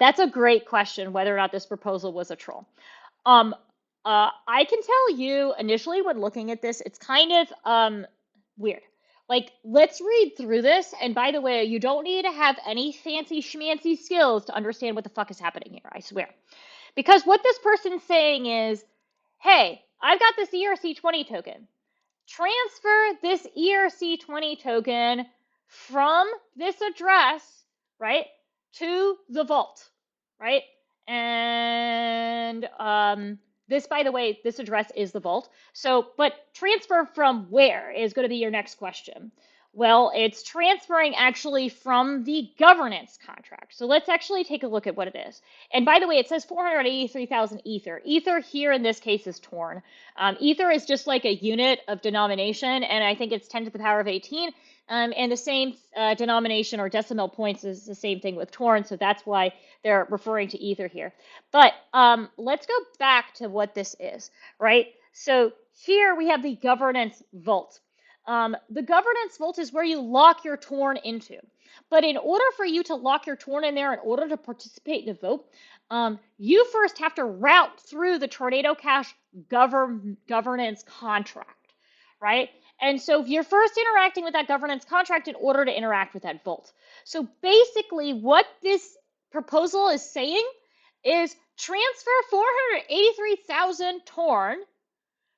That's a great question, whether or not this proposal was a troll. I can tell you initially when looking at this, it's kind of weird. Like, let's read through this. And by the way, you don't need to have any fancy schmancy skills to understand what the fuck is happening here, I swear. Because what this person's saying is, hey, I've got this ERC20 token. Transfer this ERC20 token from this address, right, to the vault, right? And this, by the way, this address is the vault. So, but transfer from where is going to be your next question. Well, it's transferring actually from the governance contract. So let's actually take a look at what it is. And by the way, it says 483,000 Ether. Ether here in this case is Torn. Ether is just like a unit of denomination, and I think it's 10 to the power of 18. And the same denomination or decimal points is the same thing with Torn, so that's why they're referring to Ether here. But let's go back to what this is, right? So here we have the governance vault. The governance vault is where you lock your Torn into. But in order for you to lock your Torn in there, in order to participate in the vote, you first have to route through the Tornado Cash governance contract, right? And so you're first interacting with that governance contract in order to interact with that vault. So basically what this proposal is saying is transfer 483,000 Torn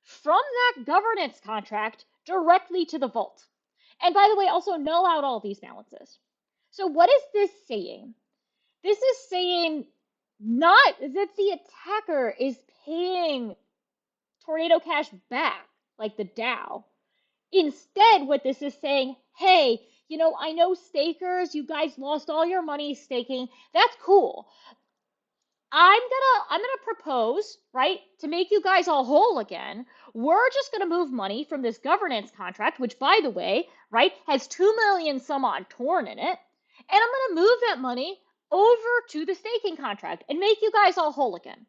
from that governance contract directly to the vault. And by the way, also null out all these balances. So what is this saying? This is saying not that the attacker is paying Tornado Cash back, like the DAO. Instead, what this is saying, hey, I know stakers, you guys lost all your money staking. That's cool. I'm gonna propose, right, to make you guys all whole again. We're just gonna move money from this governance contract, which by the way, right, has 2 million some odd Torn in it, and I'm gonna move that money over to the staking contract and make you guys all whole again.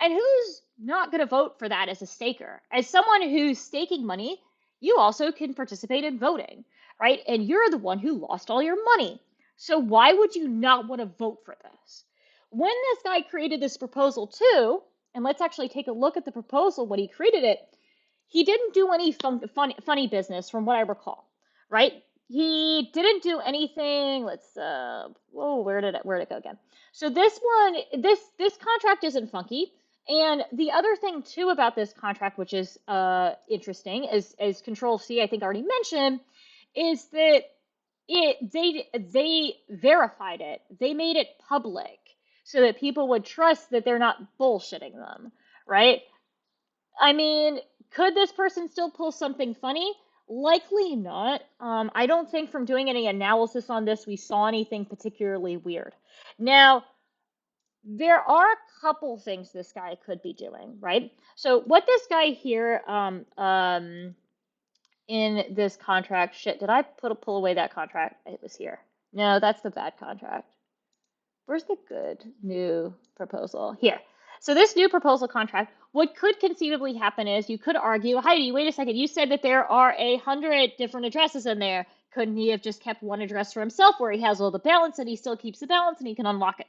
And who's not gonna vote for that as a staker? As someone who's staking money, you also can participate in voting, right? And you're the one who lost all your money. So why would you not want to vote for this? When this guy created this proposal too, and let's actually take a look at the proposal when he created it, he didn't do any funny business from what I recall, right? He didn't do anything. Let's where did it go again? So this contract isn't funky. And the other thing too about this contract, which is interesting, as Control C I think already mentioned, is that they verified it. They made it public so that people would trust that they're not bullshitting them, right? I mean, could this person still pull something funny? Likely not. I don't think from doing any analysis on this we saw anything particularly weird. Now, there are a couple things this guy could be doing, right? So what this guy here in this contract, shit, did I pull away that contract? It was here. No, that's the bad contract. Where's the good new proposal? Here. So this new proposal contract, what could conceivably happen is you could argue, Heidi, wait a second, you said that there are 100 different addresses in there. Couldn't he have just kept one address for himself where he has all the balance and he still keeps the balance and he can unlock it?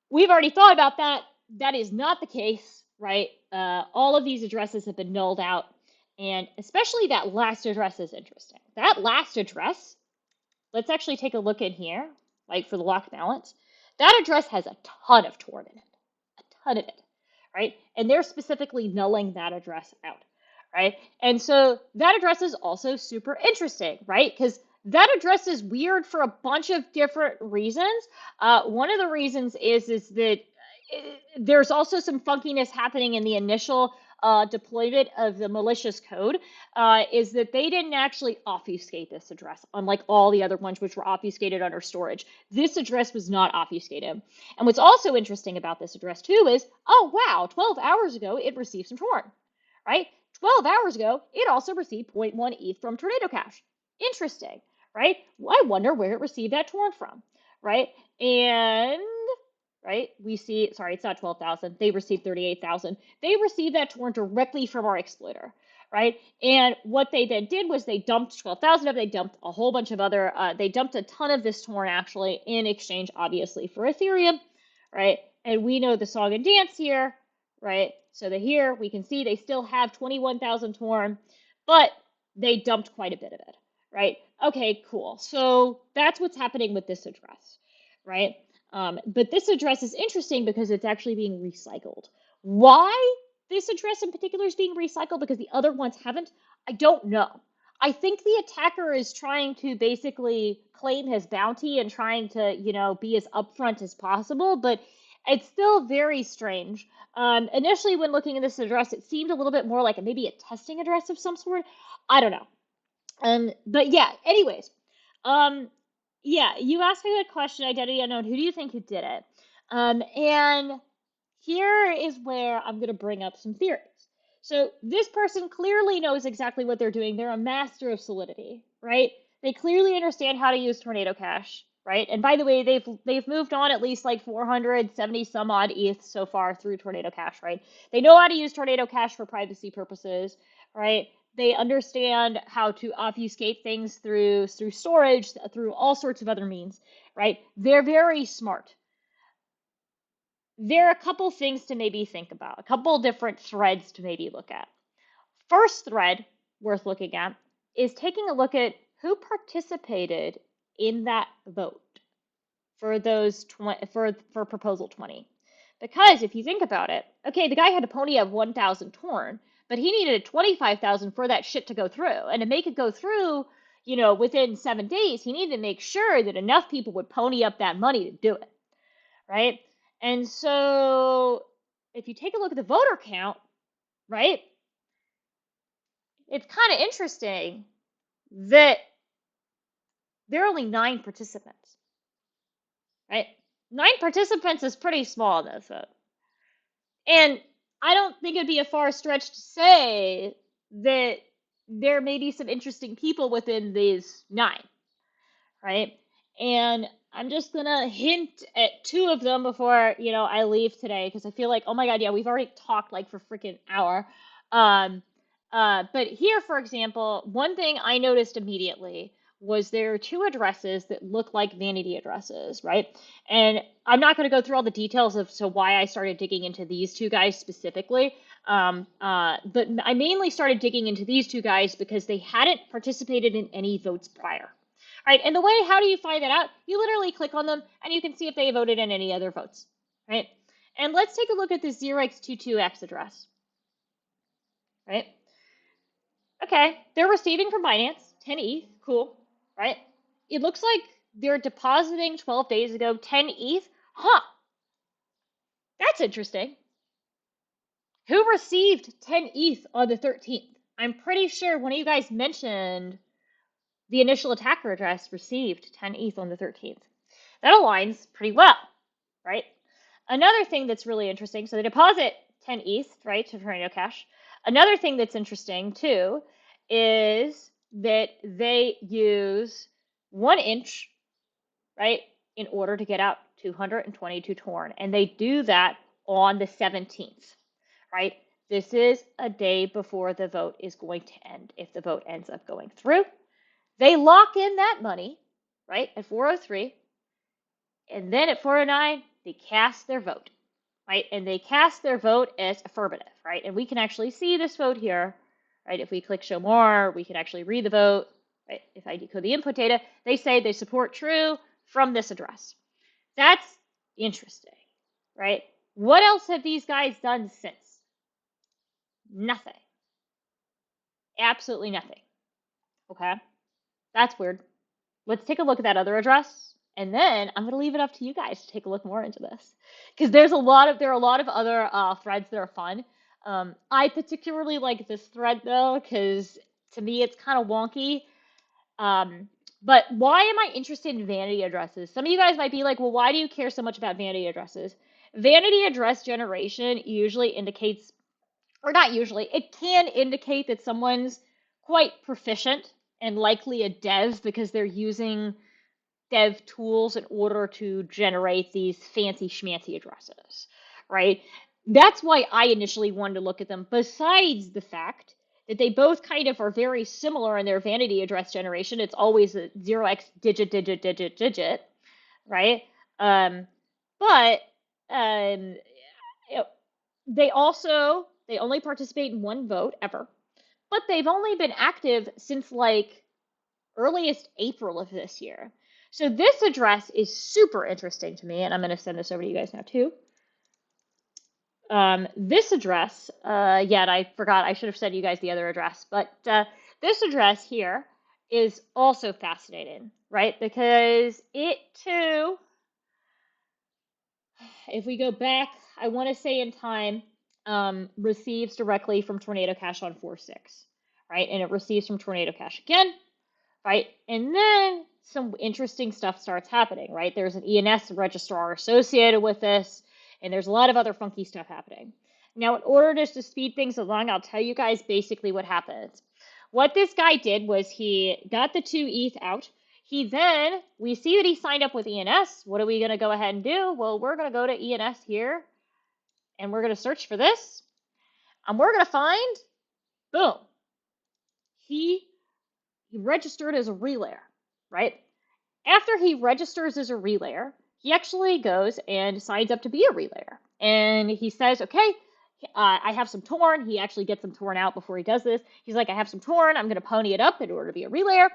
We've already thought about that. That is not the case, right? All of these addresses have been nulled out, and especially that last address is interesting. That last address, let's actually take a look in here, like for the locked balance. That address has a ton of Torn in it, a ton of it, right? And they're specifically nulling that address out, right? And so that address is also super interesting, right? Because that address is weird for a bunch of different reasons. One of the reasons is that there's also some funkiness happening in the initial deployment of the malicious code, is that they didn't actually obfuscate this address, unlike all the other ones which were obfuscated under storage. This address was not obfuscated. And what's also interesting about this address too is, oh wow, 12 hours ago it received some Torn, right? 12 hours ago it also received 0.1 ETH from Tornado Cash. Interesting, right? I wonder where it received that Torn from, right? And right, we see, sorry, it's not 12,000. They received 38,000. They received that Torn directly from our exploiter, right? And what they then did was they dumped 12,000 of it. They dumped a whole bunch of other, they dumped a ton of this Torn actually in exchange, obviously, for Ethereum, right? And we know the song and dance here, right? So that here we can see they still have 21,000 Torn, but they dumped quite a bit of it, right? Okay, cool. So that's what's happening with this address, right? But this address is interesting because it's actually being recycled. Why this address in particular is being recycled because the other ones haven't, I don't know. I think the attacker is trying to basically claim his bounty and trying to, be as upfront as possible, but it's still very strange. Initially, when looking at this address, it seemed a little bit more like maybe a testing address of some sort. I don't know. But yeah, anyways. Yeah, you asked me that question, identity unknown. Who do you think who did it? And here is where I'm going to bring up some theories. So this person clearly knows exactly what they're doing. They're a master of Solidity, right? They clearly understand how to use Tornado Cash. right? And by the way, they've moved on at least like 470 some odd ETH so far through Tornado Cash, right? They know how to use Tornado Cash for privacy purposes, right? They understand how to obfuscate things through storage, through all sorts of other means, right? They're very smart. There are a couple things to maybe think about, a couple different threads to maybe look at. First thread worth looking at is taking a look at who participated in that vote for those for proposal 20. Because if you think about it, okay, the guy had a pony of 1,000 torn, but he needed 25,000 for that shit to go through. And to make it go through, within 7 days, he needed to make sure that enough people would pony up that money to do it, right? And so if you take a look at the voter count, right, it's kind of interesting that there are only 9 participants, right? 9 participants is pretty small in this vote. And I don't think it'd be a far stretch to say that there may be some interesting people within these 9, right? And I'm just gonna hint at 2 of them before, I leave today, because I feel like, oh my God, yeah, we've already talked like for freaking hour. Um, but here, for example, one thing I noticed immediately was there are 2 addresses that look like vanity addresses, right? And I'm not going to go through all the details of why I started digging into these 2 guys specifically. But I mainly started digging into these 2 guys because they hadn't participated in any votes prior. Right, and the way, how do you find that out? You literally click on them and you can see if they voted in any other votes, right? And let's take a look at this 0x22x address, right? Okay, they're receiving from Binance 10 ETH, cool, right? It looks like they're depositing 12 days ago 10 ETH. Huh, that's interesting. Who received 10 ETH on the 13th? I'm pretty sure one of you guys mentioned the initial attacker address received 10 ETH on the 13th. That aligns pretty well, right? Another thing that's really interesting, so they deposit 10 ETH, right, to Tornado Cash. Another thing that's interesting too is that they use 1 inch, right, in order to get out 222 torn. And they do that on the 17th, right? This is a day before the vote is going to end, if the vote ends up going through. They lock in that money, right, at 4:03, and then at 4:09, they cast their vote, right? And they cast their vote as affirmative, right? And we can actually see this vote here, right? If we click show more, we can actually read the vote, right? If I decode the input data, they say they support true from this address. That's interesting, right? What else have these guys done since? Nothing. Absolutely nothing. Okay? That's weird. Let's take a look at that other address, and then I'm going to leave it up to you guys to take a look more into this, because there are a lot of other threads that are fun. I particularly like this thread though, because to me it's kind of wonky. But why am I interested in vanity addresses? Some of you guys might be like, well, why do you care so much about vanity addresses? Vanity address generation usually indicates, or not usually, it can indicate that someone's quite proficient and likely a dev, because they're using dev tools in order to generate these fancy schmancy addresses, right? That's why I initially wanted to look at them, besides the fact that they both kind of are very similar in their vanity address generation. It's always a 0x digit, right? But they only participate in 1 vote ever, but they've only been active since like earliest April of this year. So this address is super interesting to me, and I'm going to send this over to you guys now too. This address, yeah, and I forgot, I should have said you guys the other address, but this address here is also fascinating, right? Because it too, if we go back, I want to say in time, receives directly from Tornado Cash on 4/6, right? And it receives from Tornado Cash again, right? And then some interesting stuff starts happening, right? There's an ENS registrar associated with this, and there's a lot of other funky stuff happening. Now, in order just to speed things along, I'll tell you guys basically what happens. What this guy did was he got the 2 ETH out. we see that he signed up with ENS. What are we going to go ahead and do? Well, we're going to go to ENS here, and we're going to search for this. And we're going to find, boom, he registered as a relayer, right? After he registers as a relayer, he actually goes and signs up to be a relayer. And he says, okay, I have some torn. He actually gets some torn out before he does this. He's like, I have some torn. I'm going to pony it up in order to be a relayer.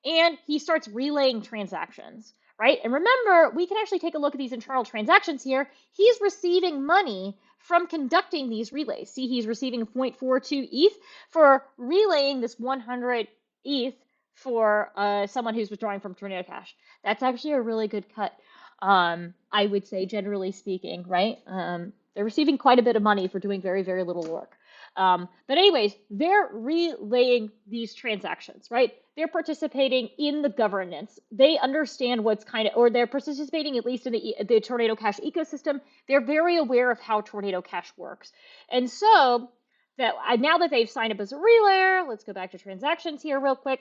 And he starts relaying transactions, right? And remember, we can actually take a look at these internal transactions here. He's receiving money from conducting these relays. See, he's receiving 0.42 ETH for relaying this 100 ETH for someone who's withdrawing from Tornado Cash. That's actually a really good cut, I would say, generally speaking, right? They're receiving quite a bit of money for doing very, very little work. But anyways, they're relaying these transactions, right? They're participating in the governance. They understand what's or they're participating at least in the Tornado Cash ecosystem. They're very aware of how Tornado Cash works. And so now that they've signed up as a relayer, let's go back to transactions here real quick.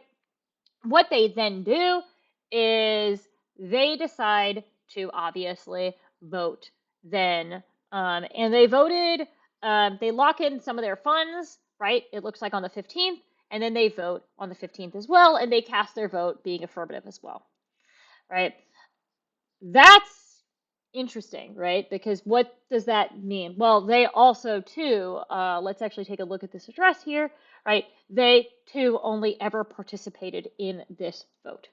What they then do is they decide to obviously vote then. And they voted, they lock in some of their funds, right? It looks like on the 15th, and then they vote on the 15th as well, and they cast their vote being affirmative as well, right? That's interesting, right? Because what does that mean? Well, they also too, let's actually take a look at this address here, right? They too only ever participated in this vote,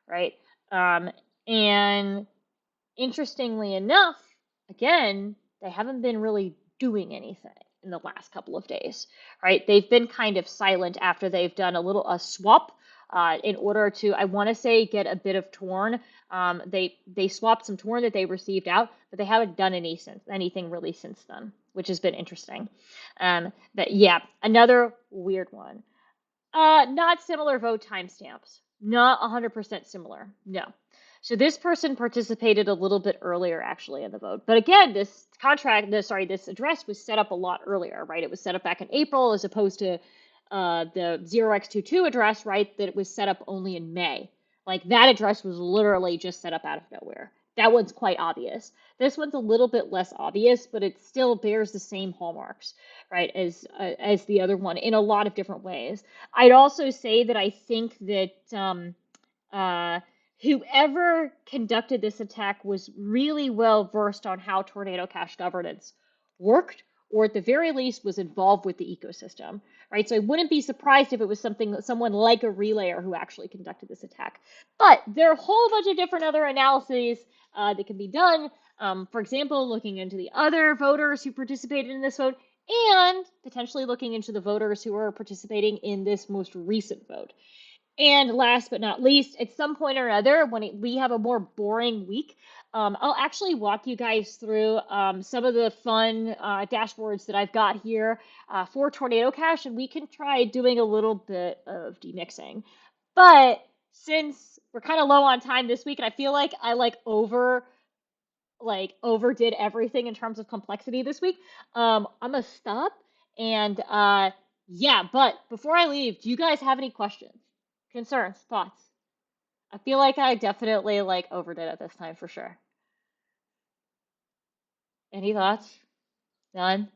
right? And interestingly enough, again, they haven't been really doing anything in the last couple of days, right? They've been kind of silent after they've done a swap in order to, I want to say, get a bit of torn. They swapped some torn that they received out, but they haven't done anything really since then, which has been interesting. But yeah, another weird one. Not similar vote timestamps. Not 100% similar. No. So this person participated a little bit earlier, actually, in the vote. But again, this address was set up a lot earlier, right? It was set up back in April as opposed to the 0x22 address, right? That it was set up only in May. Like that address was literally just set up out of nowhere. That one's quite obvious. This one's a little bit less obvious, but it still bears the same hallmarks, right, as the other one in a lot of different ways. I'd also say that I think that whoever conducted this attack was really well versed on how Tornado Cash governance worked, or at the very least was involved with the ecosystem, right? So I wouldn't be surprised if it was someone like a relayer who actually conducted this attack. But there are a whole bunch of different other analyses that can be done. For example, looking into the other voters who participated in this vote, and potentially looking into the voters who are participating in this most recent vote. And last but not least, at some point or other, when we have a more boring week, I'll actually walk you guys through some of the fun dashboards that I've got here for Tornado Cash, and we can try doing a little bit of demixing. But since we're kind of low on time this week, and I feel like I overdid everything in terms of complexity this week, I'm gonna stop. And yeah, but before I leave, do you guys have any questions? Concerns, thoughts? I feel like I definitely overdid it this time for sure. Any thoughts? None?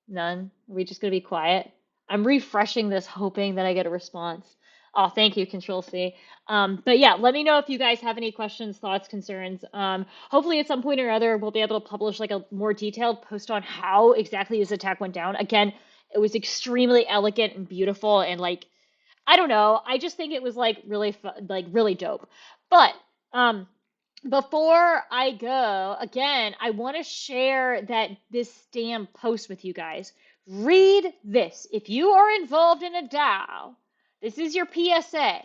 None? Are we just gonna be quiet? I'm refreshing this hoping that I get a response. Oh, thank you, Control C. But yeah, let me know if you guys have any questions, thoughts, concerns. Hopefully at some point or other, we'll be able to publish a more detailed post on how exactly this attack went down. Again, it was extremely elegant and beautiful and I don't know. I just think it was really fun, really dope. But before I go, again, I want to share this damn post with you guys. Read this. If you are involved in a DAO, this is your PSA.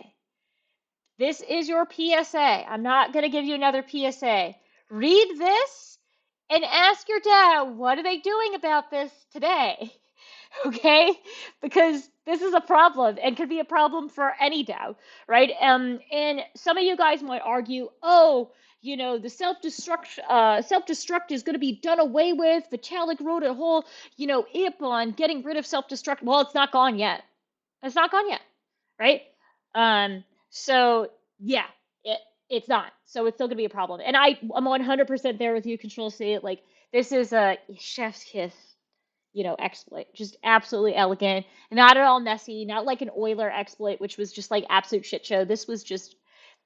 This is your PSA. I'm not going to give you another PSA. Read this and ask your DAO, what are they doing about this today? Okay, because this is a problem and could be a problem for any DAO, right? And some of you guys might argue, oh, the self-destruct is going to be done away with. Vitalik wrote a whole, IP on getting rid of self-destruct. Well, it's not gone yet. It's not gone yet, right? So Yeah, it it's not. So it's still gonna be a problem. And I'm 100% there with you, Control C. Like this is a chef's kiss, exploit. Just absolutely elegant, not at all messy, not like an Euler exploit, which was just like absolute shit show. This was just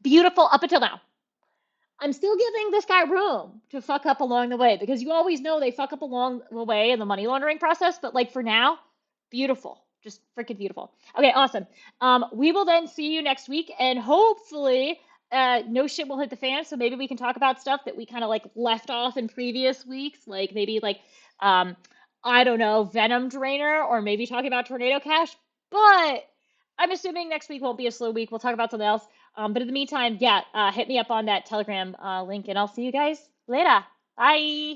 beautiful up until now. I'm still giving this guy room to fuck up along the way because you always know they fuck up along the way in the money laundering process. But like for now, beautiful, just freaking beautiful. Okay, awesome. We will then see you next week, and hopefully, no shit will hit the fan. So maybe we can talk about stuff that we kind of like left off in previous weeks, like maybe like um, I don't know, Venom Drainer, or maybe talking about Tornado Cash. But I'm assuming next week won't be a slow week. We'll talk about something else. But in the meantime, yeah, hit me up on that Telegram link, and I'll see you guys later. Bye.